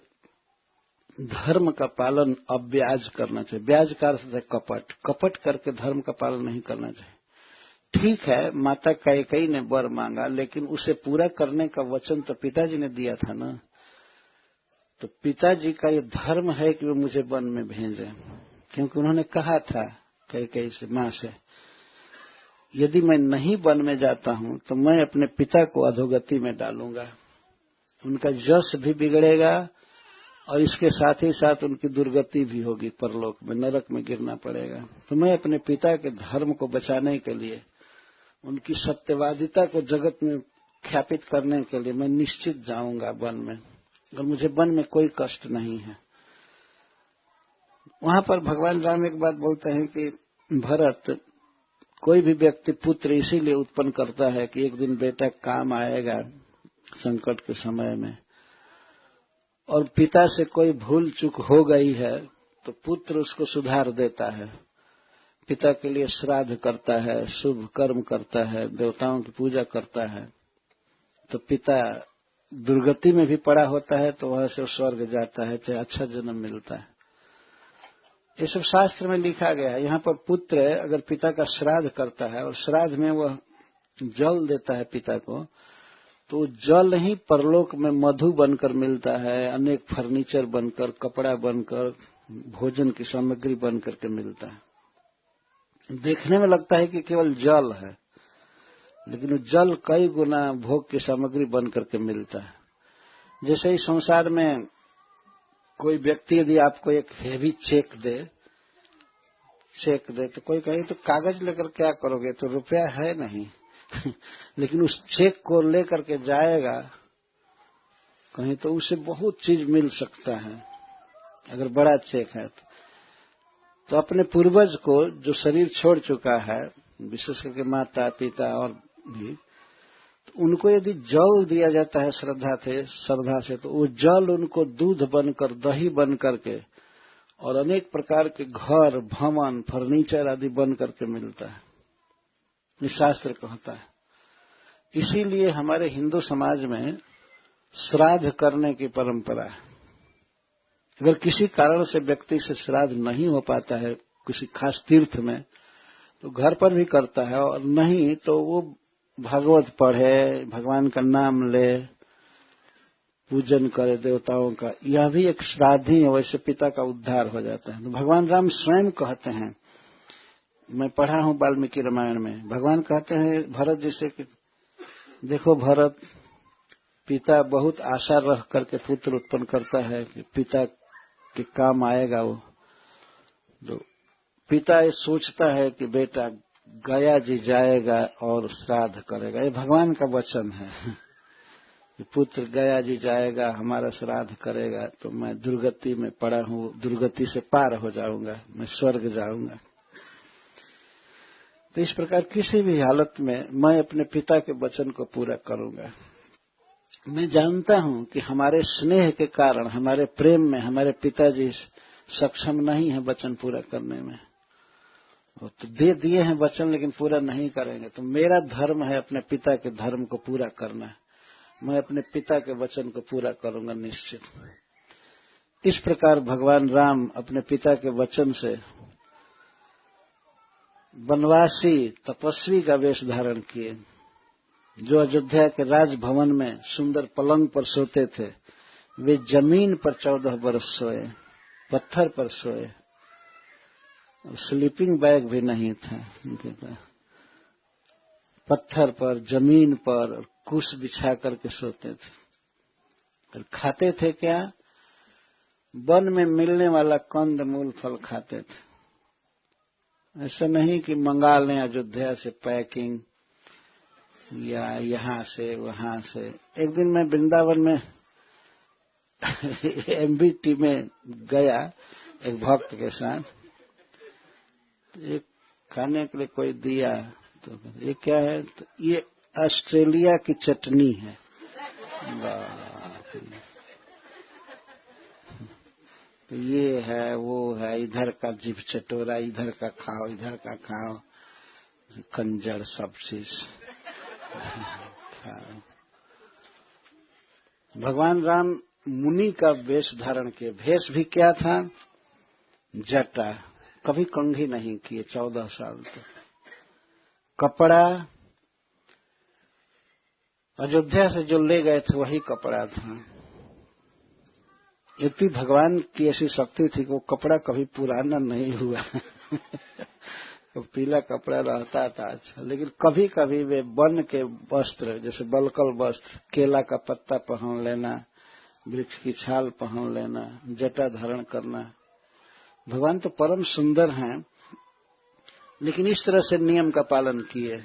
धर्म का पालन अब ब्याज करना चाहिए। ब्याज का अर्थ है कपट, कपट करके धर्म का पालन नहीं करना चाहिए। ठीक है, माता कैकेयी ने वर मांगा, लेकिन उसे पूरा करने का वचन तो पिताजी ने दिया था ना। तो पिताजी का ये धर्म है कि वो मुझे वन में भेजें, क्योंकि उन्होंने कहा था कैकेयी से, मां से, यदि मैं नहीं वन में जाता हूं तो मैं अपने पिता को अधोगति में डालूंगा। उनका यश भी बिगड़ेगा और इसके साथ ही साथ उनकी दुर्गति भी होगी, परलोक में नरक में गिरना पड़ेगा। तो मैं अपने पिता के धर्म को बचाने के लिए, उनकी सत्यवादिता को जगत में ख्यापित करने के लिए मैं निश्चित जाऊंगा वन में, और मुझे वन में कोई कष्ट नहीं है। वहां पर भगवान राम एक बात बोलते हैं कि भरत, कोई भी व्यक्ति पुत्र इसीलिए उत्पन्न करता है कि एक दिन बेटा काम आएगा संकट के समय में, और पिता से कोई भूल चूक हो गई है तो पुत्र उसको सुधार देता है, पिता के लिए श्राद्ध करता है, शुभ कर्म करता है, देवताओं की पूजा करता है। तो पिता दुर्गति में भी पड़ा होता है तो वहां से वो स्वर्ग जाता है, चाहे अच्छा जन्म मिलता है। ये सब शास्त्र में लिखा गया है। यहाँ पर पुत्र अगर पिता का श्राद्ध करता है और श्राद्ध में वह जल देता है पिता को, तो जल ही परलोक में मधु बनकर मिलता है, अनेक फर्नीचर बनकर, कपड़ा बनकर, भोजन की सामग्री बनकर के मिलता है। देखने में लगता है कि केवल जल है, लेकिन जल कई गुना भोग की सामग्री बनकर के मिलता है। जैसे ही संसार में कोई व्यक्ति यदि आपको एक हेवी चेक दे तो कोई कहे तो कागज लेकर क्या करोगे, तो रुपया है नहीं लेकिन उस चेक को लेकर के जाएगा कहीं तो उसे बहुत चीज मिल सकता है अगर बड़ा चेक है। तो अपने पूर्वज को जो शरीर छोड़ चुका है, विशेष करके माता पिता और भी, तो उनको यदि जल दिया जाता है श्रद्धा से तो वो जल उनको दूध बनकर, दही बनकर के और अनेक प्रकार के घर, भवन, फर्नीचर आदि बन करके मिलता है। ये शास्त्र कहता है। इसीलिए हमारे हिंदू समाज में श्राद्ध करने की परंपरा है। अगर किसी कारण से व्यक्ति से श्राद्ध नहीं हो पाता है किसी खास तीर्थ में, तो घर पर भी करता है, और नहीं तो वो भागवत पढ़े, भगवान का नाम ले, पूजन करे देवताओं का। यह भी एक श्राद्ध ही है, वैसे पिता का उद्धार हो जाता है। तो भगवान राम स्वयं कहते हैं, मैं पढ़ा हूं वाल्मीकि रामायण में, भगवान कहते हैं भरत जी से कि देखो भरत, पिता बहुत आशा रख करके पुत्र उत्पन्न करता है कि पिता के काम आएगा वो। तो पिता ये सोचता है कि बेटा गया जी जाएगा और श्राद्ध करेगा। ये भगवान का वचन है कि पुत्र गया जी जाएगा, हमारा श्राद्ध करेगा, तो मैं दुर्गति में पड़ा हूं, दुर्गति से पार हो जाऊंगा, मैं स्वर्ग जाऊंगा। तो इस प्रकार किसी भी हालत में मैं अपने पिता के वचन को पूरा करूंगा। मैं जानता हूं कि हमारे स्नेह के कारण, हमारे प्रेम में हमारे पिताजी सक्षम नहीं है वचन पूरा करने में। वो तो दे दिए हैं वचन लेकिन पूरा नहीं करेंगे। तो मेरा धर्म है अपने पिता के धर्म को पूरा करना। मैं अपने पिता के वचन को पूरा करूंगा निश्चित। इस प्रकार भगवान राम अपने पिता के वचन से वनवासी तपस्वी का वेश धारण किए। जो अयोध्या के राजभवन में सुंदर पलंग पर सोते थे, वे जमीन पर 14 बरस सोए, पत्थर पर सोए। स्लीपिंग बैग भी नहीं था उनके पास। पत्थर पर, जमीन पर कुश बिछा करके सोते थे। और खाते थे क्या? वन में मिलने वाला कंद मूल फल खाते थे। ऐसा नहीं कि मंगा लें अयोध्या से पैकिंग या यहां से वहां से। एक दिन मैं वृंदावन में एमबीटी में गया एक भक्त के साथ। एक खाने के लिए कोई दिया, तो ये क्या है? तो ये ऑस्ट्रेलिया की चटनी है। तो ये है, वो है, इधर का जीभ चटोरा, इधर का खाओ, इधर का खाओ, कंजर सब चीज खाओ। भगवान राम मुनि का वेश धारण किए। भेष भी क्या था? जटा, कभी कंघी नहीं किए 14 साल तक। कपड़ा अयोध्या से जो ले गए थे वही कपड़ा था। यद्यपि भगवान की ऐसी शक्ति थी कि वो कपड़ा कभी पुराना नहीं हुआ पीला कपड़ा रहता था अच्छा, लेकिन कभी कभी वे वन के वस्त्र जैसे बलकल वस्त्र, केला का पत्ता पहन लेना, वृक्ष की छाल पहन लेना, जटा धारण करना। भगवान तो परम सुंदर हैं, लेकिन इस तरह से नियम का पालन किए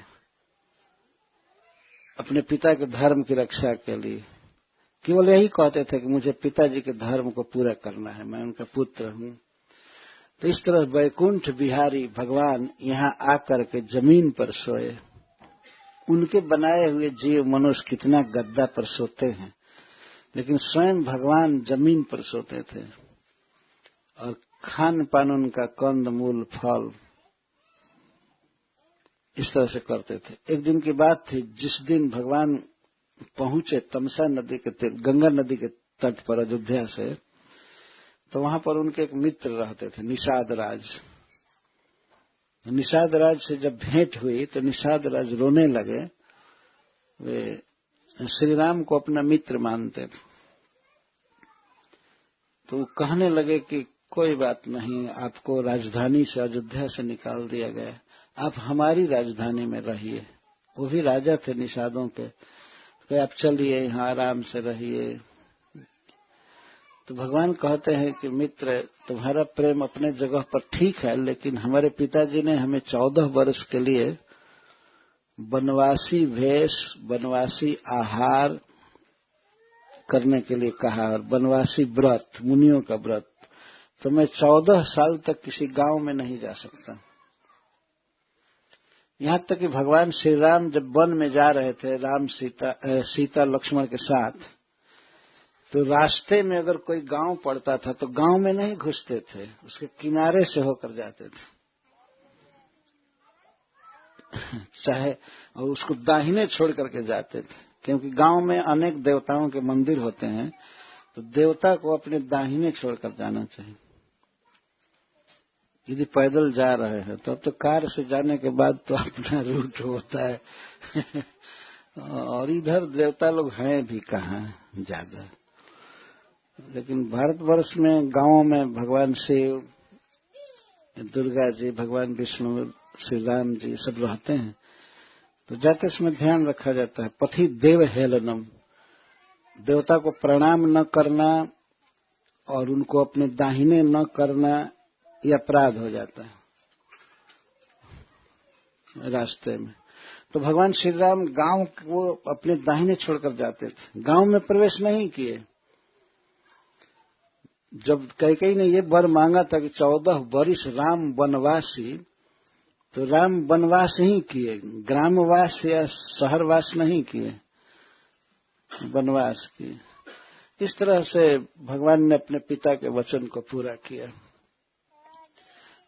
अपने पिता के धर्म की रक्षा के लिए। केवल यही कहते थे कि मुझे पिताजी के धर्म को पूरा करना है, मैं उनका पुत्र हूं। तो इस तरह वैकुंठ बिहारी भगवान यहाँ आकर के जमीन पर सोए। उनके बनाए हुए जीव मनुष्य कितना गद्दा पर सोते हैं, लेकिन स्वयं भगवान जमीन पर सोते थे और खान पान उनका कंद मूल फल इस तरह से करते थे। एक दिन की बात थी, जिस दिन भगवान पहुंचे तमसा नदी के गंगा नदी के तट पर अयोध्या से, तो वहां पर उनके एक मित्र रहते थे निषाद राज। निषाद राज से जब भेंट हुई तो निषाद राज रोने लगे। वे श्री राम को अपना मित्र मानते थे, तो वो कहने लगे कि कोई बात नहीं, आपको राजधानी से अयोध्या से निकाल दिया गया, आप हमारी राजधानी में रहिए। वो भी राजा थे निषादों के, तो आप चलिए यहाँ आराम से रहिए। तो भगवान कहते हैं कि मित्र, तुम्हारा प्रेम अपने जगह पर ठीक है, लेकिन हमारे पिताजी ने हमें 14 वर्ष के लिए वनवासी वेश, वनवासी आहार करने के लिए कहा और वनवासी व्रत, मुनियों का व्रत। तो मैं 14 साल तक किसी गांव में नहीं जा सकता। यहां तक कि भगवान श्री राम जब वन में जा रहे थे राम सीता लक्ष्मण के साथ, तो रास्ते में अगर कोई गांव पड़ता था तो गांव में नहीं घुसते थे, उसके किनारे से होकर जाते थे, चाहे और उसको दाहिने छोड़ करके जाते थे, क्योंकि गांव में अनेक देवताओं के मंदिर होते हैं, तो देवता को अपने दाहिने छोड़कर जाना चाहिए। यदि पैदल जा रहे हैं तो अब तो कार से जाने के बाद तो अपना रूट होता है और इधर देवता लोग हैं भी कहाँ ज्यादा। लेकिन भारतवर्ष में गांवों में भगवान शिव, दुर्गा जी, भगवान विष्णु, श्री राम जी सब रहते हैं, तो जाते समय ध्यान रखा जाता है। पथि देव हेलनम, देवता को प्रणाम न करना और उनको अपने दाहिने न करना, यह अपराध हो जाता है रास्ते में। तो भगवान श्री राम गांव को अपने दाहिने छोड़कर जाते थे, गांव में प्रवेश नहीं किए। जब कैकेयी ने ये वर मांगा था कि 14 वर्ष राम वनवासी, तो राम वनवास ही किए, ग्रामवास या शहरवास नहीं किए, वनवास किए। इस तरह से भगवान ने अपने पिता के वचन को पूरा किया।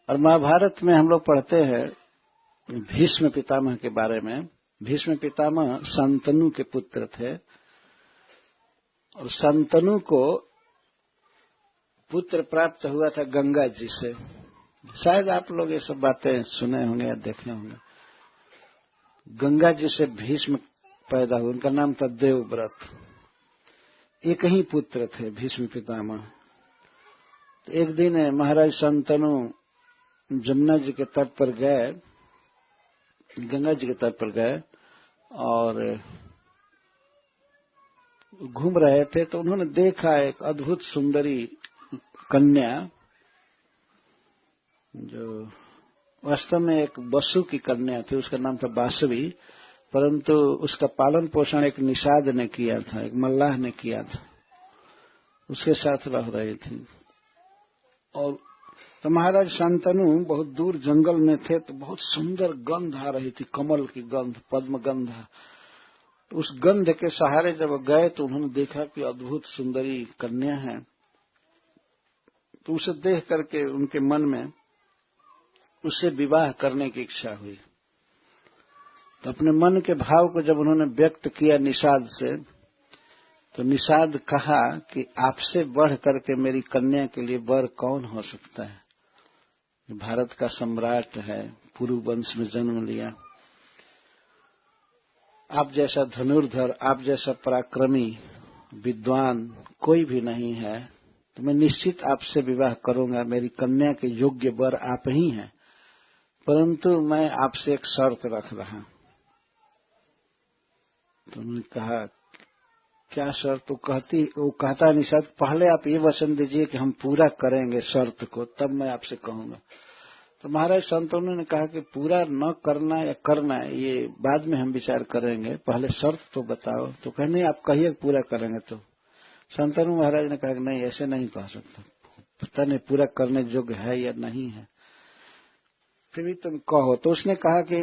और महाभारत में हम लोग पढ़ते हैं भीष्म पितामह के बारे में। भीष्म पितामह शांतनु के पुत्र थे और शांतनु को पुत्र प्राप्त हुआ था गंगा जी से। शायद आप लोग ये सब बातें सुने होंगे या देखे होंगे। गंगा जी से भीष्म पैदा हुए, उनका नाम था देवव्रत। एक ही पुत्र थे भीष्म पितामह। एक दिन महाराज शांतनु जमुना जी के तट पर गए, गंगा जी के तट पर गए और घूम रहे थे, तो उन्होंने देखा एक अद्भुत सुंदरी कन्या, जो वास्तव में एक वसु की कन्या थी, उसका नाम था बासवी, परंतु उसका पालन पोषण एक निषाद ने किया था, एक मल्लाह ने किया था, उसके साथ रह रही थी। और तो महाराज शांतनु बहुत दूर जंगल में थे, तो बहुत सुंदर गंध आ रही थी, कमल की गंध, पद्म गंध। तो उस गंध के सहारे जब गए तो उन्होंने देखा कि अद्भुत सुंदरी कन्या है। तो उसे देख करके उनके मन में उससे विवाह करने की इच्छा हुई। तो अपने मन के भाव को जब उन्होंने व्यक्त किया निषाद से, तो निषाद कहा कि आपसे बढ़ करके मेरी कन्या के लिए वर कौन हो सकता है। भारत का सम्राट है, पुरु वंश में जन्म लिया, आप जैसा धनुर्धर, आप जैसा पराक्रमी विद्वान कोई भी नहीं है, तो मैं निश्चित आपसे विवाह करूंगा, मेरी कन्या के योग्य वर आप ही हैं। परंतु मैं आपसे एक शर्त रख रहा हूं। तो उन्होंने कहा क्या शर्त? वो कहता निषाद पहले आप ये वचन दीजिए कि हम पूरा करेंगे शर्त को, तब मैं आपसे कहूंगा। तो महाराज शांतनु ने कहा कि पूरा न करना या करना ये बाद में हम विचार करेंगे, पहले शर्त तो बताओ। तो कहने आप कहिए पूरा करेंगे। तो शांतनु महाराज ने कहा कि नहीं, ऐसे नहीं कह सकता, पता नहीं पूरा करने योग्य है या नहीं है, फिर भी तुम कहो। तो उसने कहा कि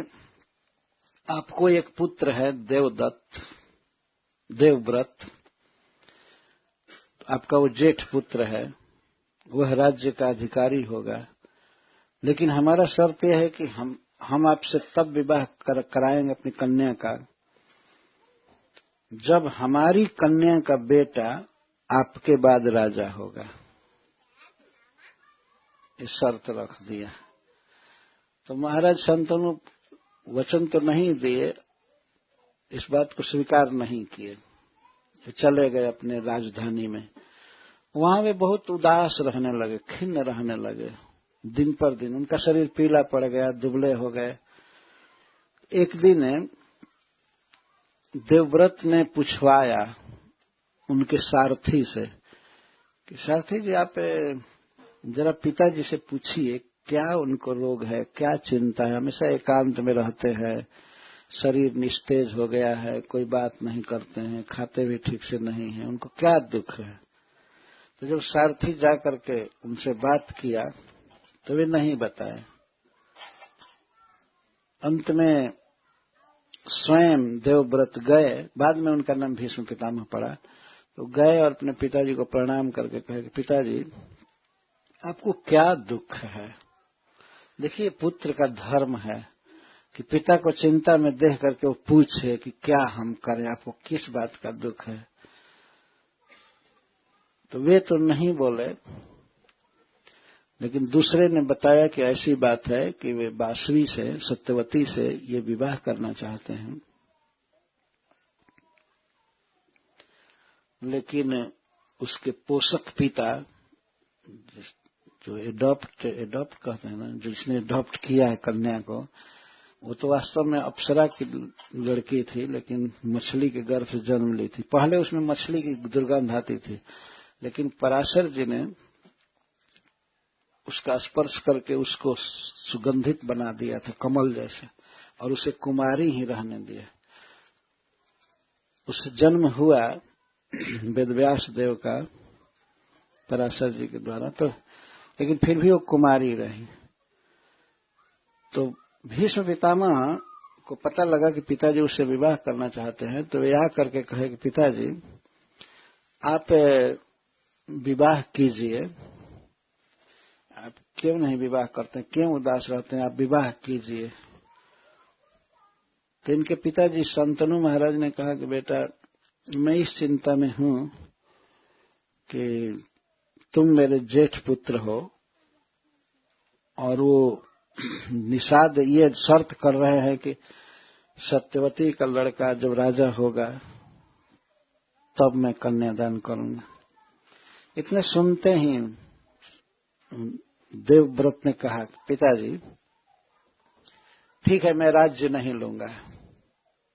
आपको एक पुत्र है देवदत्त, देवव्रत, आपका वो जेठ पुत्र है, वह राज्य का अधिकारी होगा, लेकिन हमारा शर्त यह है कि हम आपसे तब विवाह कराएंगे अपनी कन्या का जब हमारी कन्या का बेटा आपके बाद राजा होगा। ये शर्त रख दिया। तो महाराज शांतनु वचन तो नहीं दिए, इस बात को स्वीकार नहीं किए, चले गए अपने राजधानी में। वहां वे बहुत उदास रहने लगे, खिन्न रहने लगे। दिन पर दिन उनका शरीर पीला पड़ गया, दुबले हो गए। एक दिन देवव्रत ने पूछवाया उनके सारथी से कि सारथी जी आप जरा पिताजी से पूछिए क्या उनको रोग है, क्या चिंता है, हमेशा एकांत में रहते हैं, शरीर निस्तेज हो गया है, कोई बात नहीं करते हैं, खाते भी ठीक से नहीं है, उनको क्या दुख है। तो जब सारथी जा करके उनसे बात किया तो वे नहीं बताए। अंत में स्वयं देवव्रत गए, बाद में उनका नाम भीष्म पितामह पड़ा। तो गए और अपने पिताजी को प्रणाम करके कहे कि पिताजी आपको क्या दुख है। देखिए पुत्र का धर्म है कि पिता को चिंता में देख करके वो पूछे कि क्या हम करें, आपको किस बात का दुख है। तो वे तो नहीं बोले, लेकिन दूसरे ने बताया कि ऐसी बात है कि वे बासवी से, सत्यवती से ये विवाह करना चाहते हैं, लेकिन उसके पोषक पिता जो एडॉप्ट कहते हैं ना, जिसने एडॉप्ट किया है कन्या को, वो तो वास्तव में अप्सरा की लड़की थी, लेकिन मछली के गर्भ से जन्म ली थी। पहले उसमें मछली की दुर्गंध आती थी, लेकिन पराशर जी ने उसका स्पर्श करके उसको सुगंधित बना दिया था कमल जैसे, और उसे कुमारी ही रहने दिया। उससे जन्म हुआ वेदव्यास देव का पराशर जी के द्वारा, तो लेकिन फिर भी वो कुमारी रही। तो भीष्म पितामह को पता लगा कि पिताजी उससे विवाह करना चाहते हैं, तो वे आ करके कहे कि पिताजी आप विवाह कीजिए, आप क्यों नहीं विवाह करते, क्यों उदास रहते हैं, आप विवाह कीजिए। तो इनके पिताजी शांतनु महाराज ने कहा कि बेटा मैं इस चिंता में हूं कि तुम मेरे जेठ पुत्र हो, और वो निषाद ये शर्त कर रहे हैं कि सत्यवती का लड़का जब राजा होगा तब मैं कन्यादान करूंगा। इतने सुनते ही देवव्रत ने कहा पिताजी ठीक है, मैं राज्य नहीं लूंगा,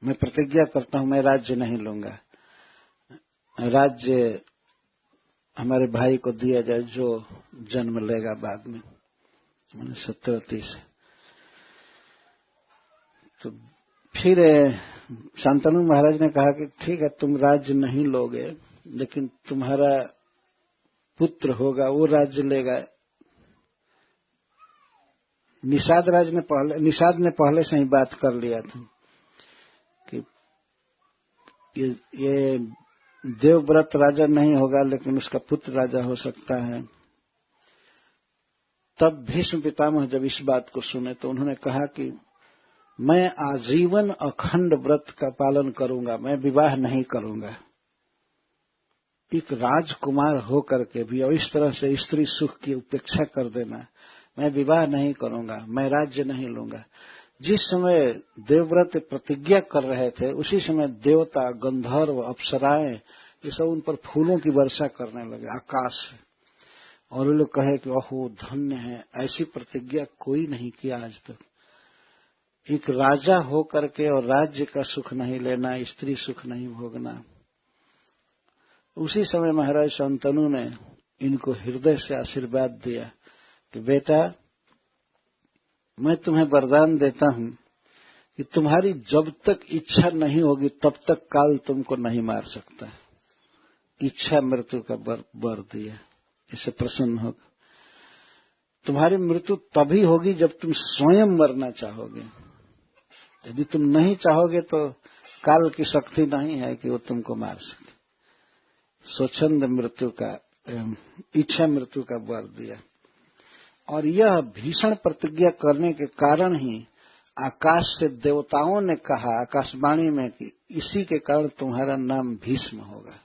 मैं प्रतिज्ञा करता हूं मैं राज्य नहीं लूंगा, राज्य हमारे भाई को दिया जाए जो जन्म लेगा बाद में, मैंने सत्यवती से। तो फिर शांतनु महाराज ने कहा कि ठीक है तुम राज्य नहीं लोगे, लेकिन तुम्हारा पुत्र होगा वो राज्य लेगा। निषाद ने पहले से ही बात कर लिया था कि ये देवव्रत राजा नहीं होगा, लेकिन उसका पुत्र राजा हो सकता है। तब भीष्म पितामह जब इस बात को सुने तो उन्होंने कहा कि मैं आजीवन अखंड व्रत का पालन करूंगा, मैं विवाह नहीं करूंगा। एक राजकुमार होकर के भी और इस तरह से स्त्री सुख की उपेक्षा कर देना, मैं विवाह नहीं करूंगा, मैं राज्य नहीं लूंगा। जिस समय देवव्रत प्रतिज्ञा कर रहे थे उसी समय देवता, गंधर्व, अप्सराएं ये सब उन पर फूलों की वर्षा करने लगे आकाश से, और वो लोग कहे कि ओहो धन्य है, ऐसी प्रतिज्ञा कोई नहीं किया आज तक। एक राजा हो करके और राज्य का सुख नहीं लेना, स्त्री सुख नहीं भोगना। उसी समय महाराज शांतनु ने इनको हृदय से आशीर्वाद दिया कि बेटा, मैं तुम्हें वरदान देता हूं कि तुम्हारी जब तक इच्छा नहीं होगी तब तक काल तुमको नहीं मार सकता। इच्छा मृत्यु का वर दिया, इससे प्रसन्न होगा। तुम्हारी मृत्यु तभी होगी जब तुम स्वयं मरना चाहोगे। यदि तुम नहीं चाहोगे तो काल की शक्ति नहीं है कि वो तुमको मार सके। स्वच्छंद मृत्यु का, इच्छा मृत्यु का वर दिया। और यह भीषण प्रतिज्ञा करने के कारण ही आकाश से देवताओं ने कहा आकाशवाणी में कि इसी के कारण तुम्हारा नाम भीष्म होगा।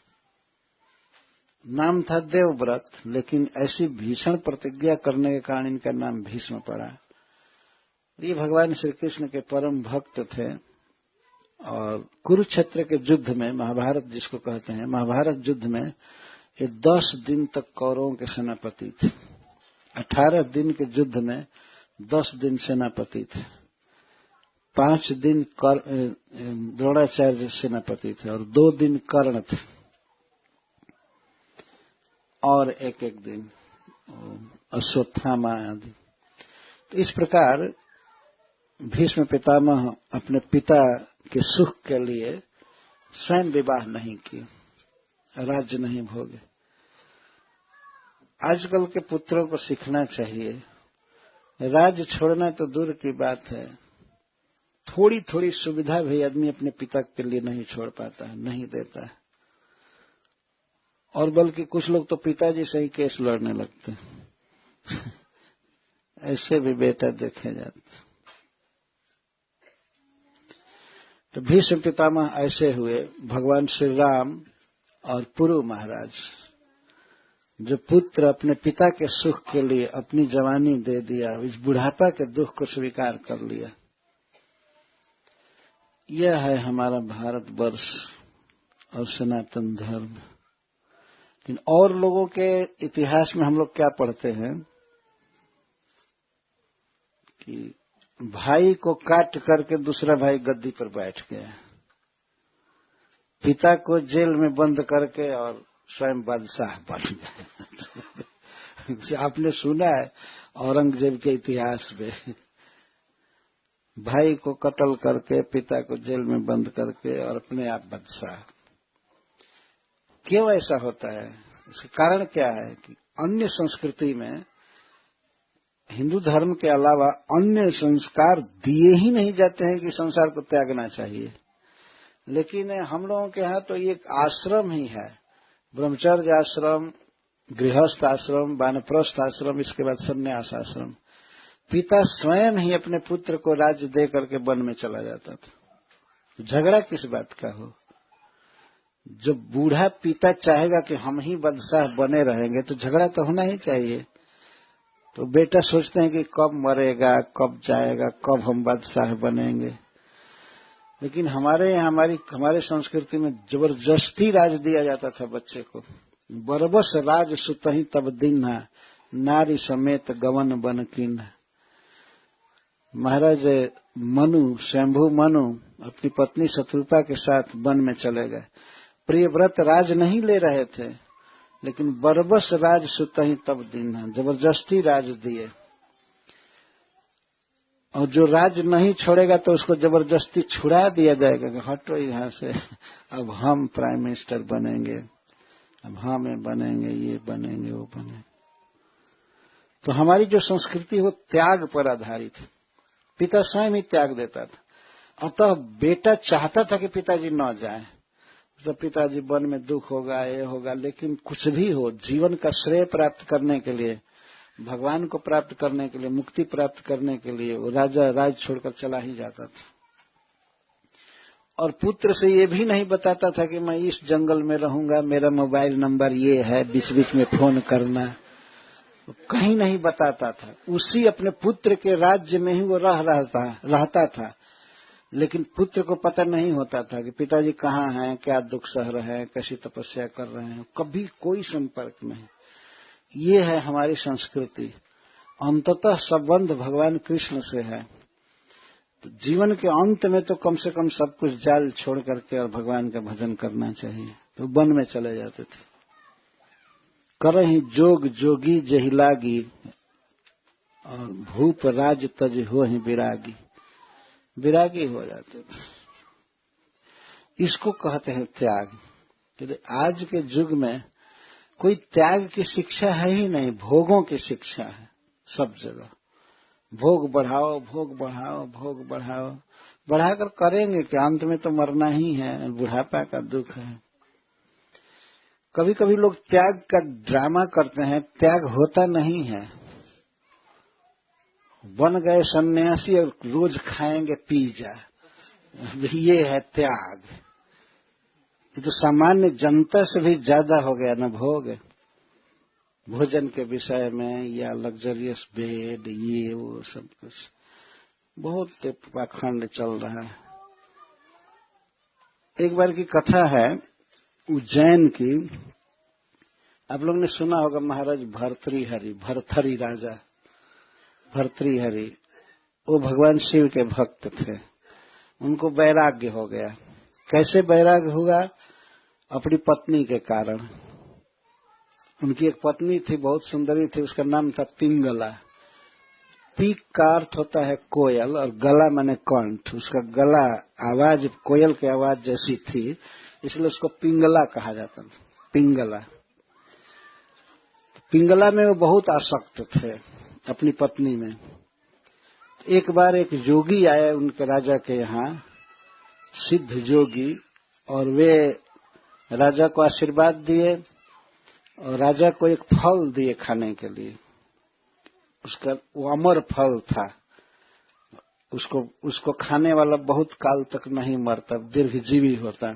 नाम था देवव्रत, लेकिन ऐसी भीषण प्रतिज्ञा करने के कारण इनका नाम भीष्म पड़ा। ये भगवान श्री कृष्ण के परम भक्त थे। और कुरुक्षेत्र के युद्ध में, महाभारत जिसको कहते हैं, महाभारत युद्ध में ये 10 दिन तक कौरवों के सेनापति थे। 18 दिन के युद्ध में 10 दिन सेनापति थे। 5 दिन द्रोणाचार्य सेनापति थे और 2 दिन कर्ण थे और एक दिन अश्वत्थामा आदि। तो इस प्रकार भीष्म पितामह अपने पिता के सुख के लिए स्वयं विवाह नहीं किए, राज्य नहीं भोगे। आजकल के पुत्रों को सीखना चाहिए, राज्य छोड़ना तो दूर की बात है, थोड़ी थोड़ी सुविधा भी आदमी अपने पिता के लिए नहीं छोड़ पाता है, नहीं देता है। और बल्कि कुछ लोग तो पिताजी से ही केस लड़ने लगते हैं। ऐसे भी बेटा देखे जाते। तो भीष्म पितामह ऐसे हुए। भगवान श्री राम और पुरु महाराज, जो पुत्र अपने पिता के सुख के लिए अपनी जवानी दे दिया, इस बुढ़ापा के दुख को स्वीकार कर लिया। यह है हमारा भारतवर्ष और सनातन धर्म। लेकिन और लोगों के इतिहास में हम लोग क्या पढ़ते हैं कि भाई को काट करके दूसरा भाई गद्दी पर बैठ गया, पिता को जेल में बंद करके और स्वयं बादशाह बन गए। आपने सुना है औरंगजेब के इतिहास में, भाई को कत्ल करके पिता को जेल में बंद करके और अपने आप बादशाह। क्यों ऐसा होता है? इसका कारण क्या है कि अन्य संस्कृति में हिंदू धर्म के अलावा अन्य संस्कार दिए ही नहीं जाते हैं कि संसार को त्यागना चाहिए। लेकिन हम लोगों के यहाँ तो ये एक आश्रम ही है, ब्रह्मचर्य आश्रम, गृहस्थ आश्रम, वानप्रस्थ आश्रम, इसके बाद संन्यास आश्रम। पिता स्वयं ही अपने पुत्र को राज्य दे करके वन में चला जाता था। झगड़ा किस बात का हो? जब बूढ़ा पिता चाहेगा कि हम ही बादशाह बने रहेंगे तो झगड़ा तो होना ही चाहिए। तो बेटा सोचते हैं कि कब मरेगा, कब जाएगा, कब हम बादशाह बनेंगे। लेकिन हमारे यहाँ हमारे संस्कृति में जबरदस्ती राज दिया जाता था बच्चे को। बरबस राज सुतहि तब दीन्हा, नारी समेत गवन बन कीन्हा। महाराज मनु, शंभु मनु अपनी पत्नी शत्रुपा के साथ वन में चले गए। प्रियव्रत राज नहीं ले रहे थे, लेकिन बरबस राज सुतहि तब दीन्हा, जबरदस्ती राज दिए। और जो राज नहीं छोड़ेगा तो उसको जबरदस्ती छुड़ा दिया जाएगा कि हटो यहाँ से, अब हम प्राइम मिनिस्टर बनेंगे, अब हम बनेंगे, ये बनेंगे, वो बनेंगे। तो हमारी जो संस्कृति वो त्याग पर आधारित है। पिता स्वयं ही त्याग देता था। अतः बेटा चाहता था कि पिताजी न जाए, तो पिताजी वन में दुख होगा, ये होगा, लेकिन कुछ भी हो, जीवन का श्रेय प्राप्त करने के लिए, भगवान को प्राप्त करने के लिए, मुक्ति प्राप्त करने के लिए वो राजा राज छोड़कर चला ही जाता था। और पुत्र से ये भी नहीं बताता था कि मैं इस जंगल में रहूंगा, मेरा मोबाइल नंबर ये है, बीच बीच में फोन करना, कहीं नहीं बताता था। उसी अपने पुत्र के राज्य में ही वो रहता था। लेकिन पुत्र को पता नहीं होता था कि पिताजी कहाँ हैं, क्या दुख सह रहे हैं, कैसी तपस्या कर रहे हैं, कभी कोई संपर्क नहीं। ये है हमारी संस्कृति। अंततः संबंध भगवान कृष्ण से है। तो जीवन के अंत में तो कम से कम सब कुछ जाल छोड़ करके और भगवान का भजन करना चाहिए। तो वन में चले जाते थे। करहि जोग जोगी जहि लागी और भूप राज तज होहि विरागी। विरागी हो जाते थे। इसको कहते हैं त्याग। क्योंकि आज के युग में कोई त्याग की शिक्षा है ही नहीं, भोगों की शिक्षा है सब जगह। भोग बढ़ाओ, भोग बढ़ाओ, भोग बढ़ाओ, बढ़ाकर करेंगे कि अंत में तो मरना ही है, बुढ़ापा का दुख है। कभी कभी लोग त्याग का ड्रामा करते हैं, त्याग होता नहीं है। बन गए सन्यासी और रोज खाएंगे पिज्जा, ये है त्याग। ये तो सामान्य जनता से भी ज्यादा हो गया ना भोग, भोजन के विषय में या लग्जरियस बेड, ये वो सब कुछ बहुत पाखंड चल रहा है। एक बार की कथा है उज्जैन की। आप लोग ने सुना होगा महाराज भर्तृहरि, भरथरी राजा भर्तृहरि, वो भगवान शिव के भक्त थे। उनको वैराग्य हो गया। कैसे वैराग्य हुआ? अपनी पत्नी के कारण। उनकी एक पत्नी थी, बहुत सुंदरी थी, उसका नाम था पिंगला। पीक का अर्थ होता है कोयल और गला माने कंठ। उसका गला आवाज कोयल की आवाज जैसी थी, इसलिए उसको पिंगला कहा जाता था। पिंगला। पिंगला में वो बहुत आसक्त थे अपनी पत्नी में। एक बार एक योगी आए उनके राजा के यहाँ, सिद्ध योगी, और वे राजा को आशीर्वाद दिए और राजा को एक फल दिए खाने के लिए। उसका वो अमर फल था। उसको खाने वाला बहुत काल तक नहीं मरता, दीर्घजीवी होता।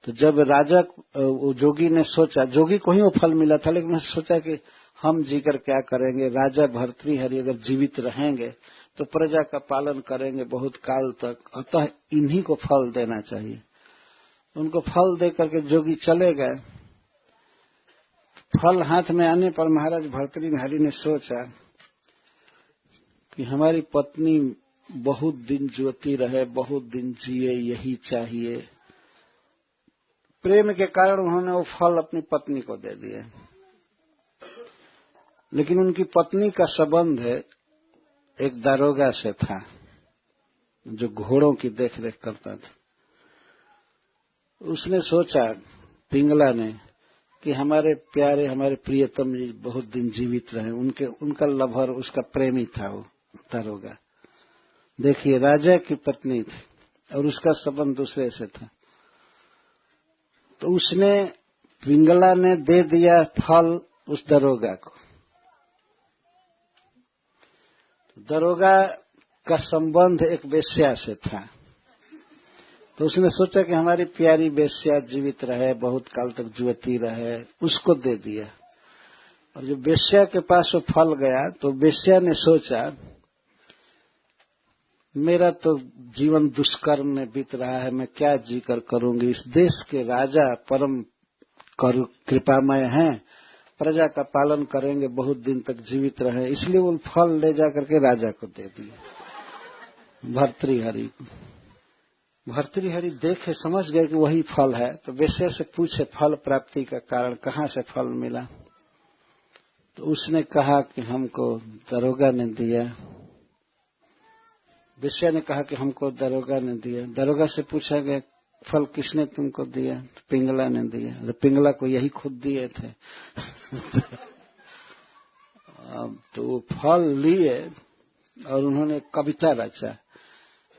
तो जब राजा, वो जोगी ने सोचा, जोगी को ही वो फल मिला था, लेकिन उसने सोचा कि हम जीकर क्या करेंगे, राजा भर्तृहरि अगर जीवित रहेंगे तो प्रजा का पालन करेंगे बहुत काल तक, अतः इन्हीं को फल देना चाहिए। उनको फल दे करके जोगी चले गए। फल हाथ में आने पर महाराज भर्तृहरि ने सोचा कि हमारी पत्नी बहुत दिन जीती रहे, बहुत दिन जिए, यही चाहिए। प्रेम के कारण उन्होंने वो फल अपनी पत्नी को दे दिए। लेकिन उनकी पत्नी का संबंध एक दारोगा से था जो घोड़ों की देखरेख करता था। उसने सोचा, पिंगला ने, कि हमारे प्यारे, हमारे प्रियतम जी बहुत दिन जीवित रहे। उनका लवर, उसका प्रेमी था वो दारोगा। देखिए, राजा की पत्नी थी और उसका संबंध दूसरे से था। तो उसने, पिंगला ने दे दिया फल उस दरोगा को। दरोगा का संबंध एक वेश्या से था। तो उसने सोचा कि हमारी प्यारी वेश्या जीवित रहे, बहुत काल तक जीवती रहे, उसको दे दिया। और जब वेश्या के पास वो फल गया तो वेश्या ने सोचा, मेरा तो जीवन दुष्कर्म में बीत रहा है, मैं क्या जीकर करूंगी। इस देश के राजा परम कृपामय हैं, प्रजा का पालन करेंगे, बहुत दिन तक जीवित रहे, इसलिए वो फल ले जाकर के राजा को दे दिए, भर्तृहरि को। भर्तृहरि देखे, समझ गए कि वही फल है। तो वेश्या से पूछे फल प्राप्ति का कारण, कहाँ से फल मिला। तो उसने कहा कि हमको दरोगा ने दिया। वेश्या ने कहा कि हमको दरोगा ने दिया। दरोगा से पूछा गया, फल किसने तुमको दिया? तो पिंगला ने दिया। पिंगला को यही खुद दिए थे। तो वो फल लिए और उन्होंने कविता रचा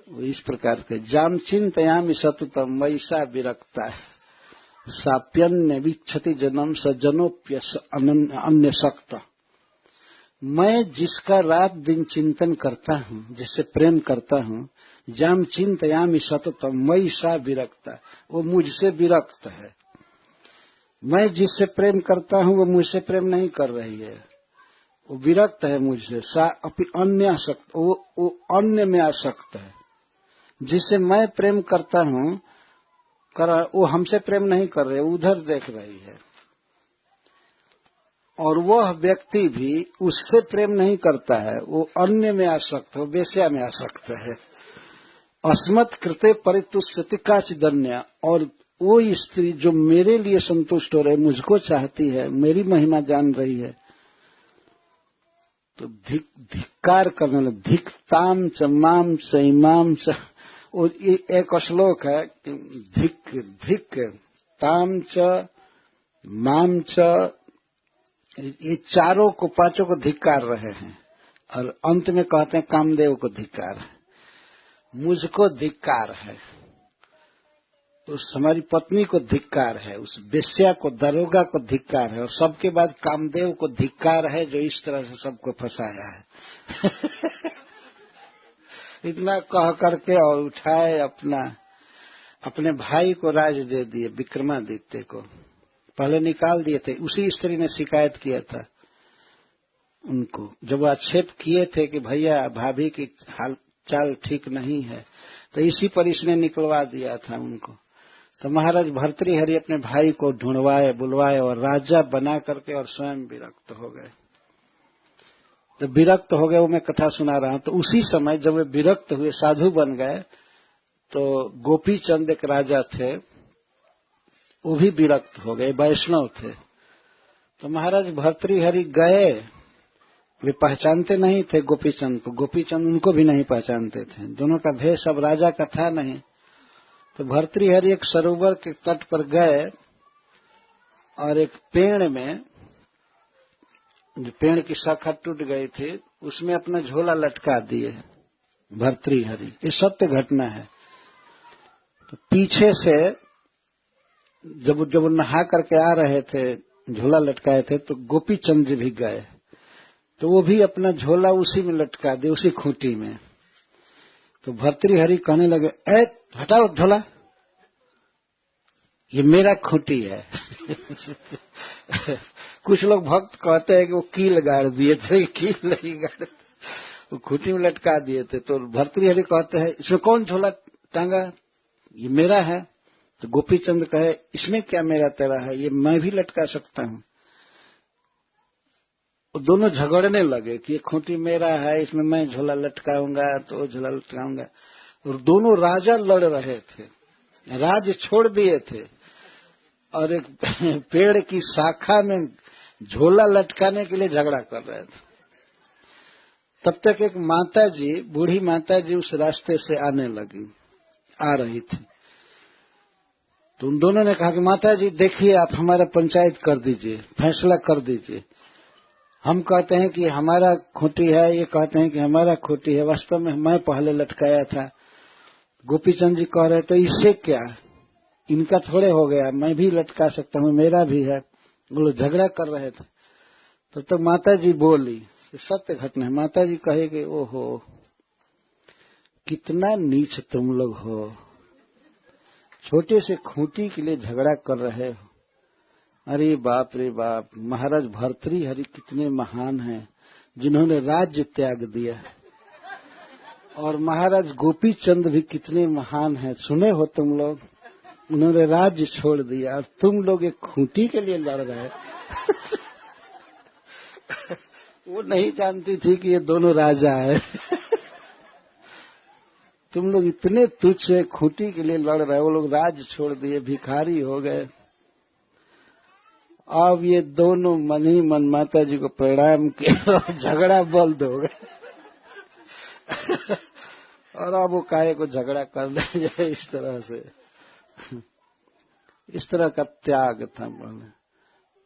इस प्रकार के, जाम चिंतयामि सततम वैसा विरक्ता साप्यन्य वीक्षति जन्म सजनोप्य अन्य सक्त। मैं जिसका रात दिन चिंतन करता हूँ, जिससे प्रेम करता हूँ, जाम चिंतयामि सततम वैसा विरक्ता, वो मुझसे विरक्त है। मैं जिससे प्रेम करता हूँ वो मुझसे प्रेम नहीं कर रही है, वो विरक्त है मुझसे। सा अपि अन्य आसक्त, वो अन्य में आसक्त है। जिससे मैं प्रेम करता हूँ वो हमसे प्रेम नहीं कर रहे, उधर देख रही है। और वह व्यक्ति भी उससे प्रेम नहीं करता है, वो अन्य में आसक्त है, वेश्या में आसक्त है। अस्मत् कृते परितुष्यति काचिदन्या, और वो स्त्री जो मेरे लिए संतुष्ट हो रही, मुझको चाहती है, मेरी महिमा जान रही है, तो धिक्कार करने लगे। धिक्ताम च माम च इमाम च, और ये एक श्लोक है, धिक धिक ताम च माम च, ये चारों को, पांचों को धिक्कार रहे हैं, और अंत में कहते हैं कामदेव को धिक्कार है, मुझको धिक्कार है, उस हमारी पत्नी को धिक्कार है, उस वेश्या को, दरोगा को धिक्कार है, और सबके बाद कामदेव को धिक्कार है जो इस तरह से सबको फंसाया है। इतना कह करके और उठाए अपने भाई को राज दे दिए, विक्रमादित्य को पहले निकाल दिए थे। उसी स्त्री ने शिकायत किया था उनको, जब आक्षेप किए थे कि भैया भाभी की हाल चाल ठीक नहीं है, तो इसी पर इसने निकलवा दिया था उनको। तो महाराज भर्तृहरि अपने भाई को ढूंढवाए, बुलवाए और राजा बना करके और स्वयं विरक्त हो गए। तो विरक्त हो गए, वो मैं कथा सुना रहा हूं। तो उसी समय जब वे विरक्त हुए, साधु बन गए, तो गोपी चंद एक राजा थे, वो भी विरक्त हो गए, वैष्णव थे। तो महाराज भर्तृहरि गए, वे पहचानते नहीं थे गोपीचंद को, गोपीचंद उनको भी नहीं पहचानते थे, दोनों का भेष अब राजा का था नहीं। तो भर्तृहरि एक सरोवर के तट पर गए और एक पेड़ में, जो पेड़ की शाखा टूट गई थी, उसमें अपना झोला लटका दिए भर्तृहरि। ये सत्य घटना है। तो पीछे से जब नहा करके आ रहे थे, झोला लटकाए थे, तो गोपीचंद जी भी गए, तो वो भी अपना झोला उसी में लटका दिए, उसी खूंटी में। तो भर्तृहरि कहने लगे, ए हटाओ झोला, ये मेरा खूंटी है। कुछ लोग भक्त कहते हैं कि वो कील गाड़ दिए थे, कील नहीं गाड़े, वो खूंटी में लटका दिए थे। तो भर्तृहरि कहते हैं, इसमें कौन झोला टांगा, ये मेरा है। तो गोपीचंद कहे, इसमें क्या मेरा तेरा है, ये मैं भी लटका सकता हूं। वो दोनों झगड़ने लगे कि ये खूंटी मेरा है, इसमें मैं झोला लटकाऊंगा, तो झोला लटकाऊंगा। और दोनों राजा लड़ रहे थे, राज छोड़ दिए थे, और एक पेड़ की शाखा में झोला लटकाने के लिए झगड़ा कर रहे थे। तब तक एक माताजी, बूढ़ी माताजी उस रास्ते से आने लगी, आ रही थी। तो उन दोनों ने कहा कि माताजी देखिए, आप हमारा पंचायत कर दीजिए, फैसला कर दीजिए। हम कहते हैं कि हमारा खूंटी है, ये कहते हैं कि हमारा खूंटी है, वास्तव में मैं पहले लटकाया था। गोपीचंद जी कह रहे, तो इससे क्या, इनका थोड़े हो गया, मैं भी लटका सकता हूं, मेरा भी है। वो लोग झगड़ा कर रहे थे। तो माता जी बोली, सत्य घटना है। माता जी कहेगी, ओहो कितना नीच तुम लोग हो, छोटे से खूंटी के लिए झगड़ा कर रहे हो। अरे बाप रे बाप, महाराज भर्तृहरि कितने महान हैं, जिन्होंने राज्य त्याग दिया। और महाराज गोपीचंद भी कितने महान हैं, सुने हो तुम लोग, उन्होंने राज्य छोड़ दिया, और तुम लोग एक खूंटी के लिए लड़ रहे। वो नहीं जानती थी कि ये दोनों राजा है। तुम लोग इतने तुच्छ खूंटी के लिए लड़ रहे, वो लोग राज्य छोड़ दिए, भिखारी हो गए। अब ये दोनों मन ही मन माता जी को प्रणाम किया और झगड़ा बंद हो गया। और अब वो काहे को झगड़ा करने जाए, इस तरह से, इस तरह का त्याग था।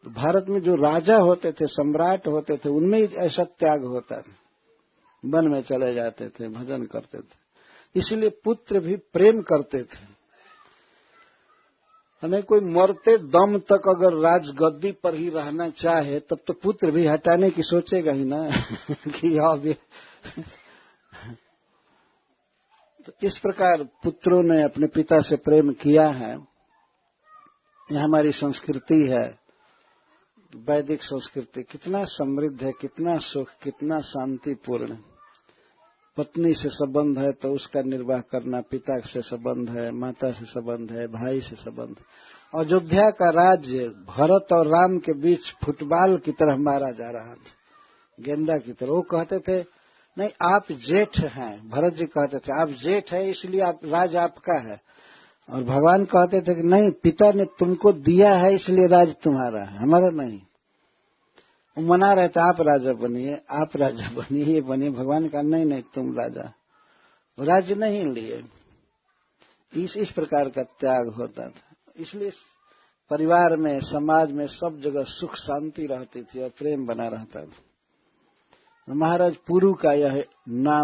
तो भारत में जो राजा होते थे, सम्राट होते थे, उनमें ऐसा त्याग होता था, वन में चले जाते थे, भजन करते थे। इसलिए पुत्र भी प्रेम करते थे। नहीं, कोई मरते दम तक अगर राजगद्दी पर ही रहना चाहे, तब तो पुत्र भी हटाने की सोचेगा ही ना कि अब तो इस प्रकार पुत्रों ने अपने पिता से प्रेम किया है। यह हमारी संस्कृति है, वैदिक संस्कृति। कितना समृद्ध है, कितना सुख, कितना शांतिपूर्ण। पत्नी से संबंध है तो उसका निर्वाह करना, पिता से संबंध है, माता से संबंध है, भाई से संबंध, अयोध्या का राज्य भरत और राम के बीच फुटबॉल की तरह मारा जा रहा था, गेंदा की तरह। वो कहते थे नहीं आप जेठ हैं, भरत जी कहते थे आप जेठ है इसलिए आप राज आपका है, और भगवान कहते थे कि नहीं पिता ने तुमको दिया है इसलिए राज तुम्हारा है, हमारा नहीं। वो मना रहे थे आप राजा बनिए, आप राजा बनिए, ये बनिए। भगवान का नहीं नहीं तुम राजा, राज्य नहीं लिए। इस प्रकार का त्याग होता था। इसलिए परिवार में, समाज में सब जगह सुख शांति रहती थी और प्रेम बना रहता था। महाराज पुरु का यह नाम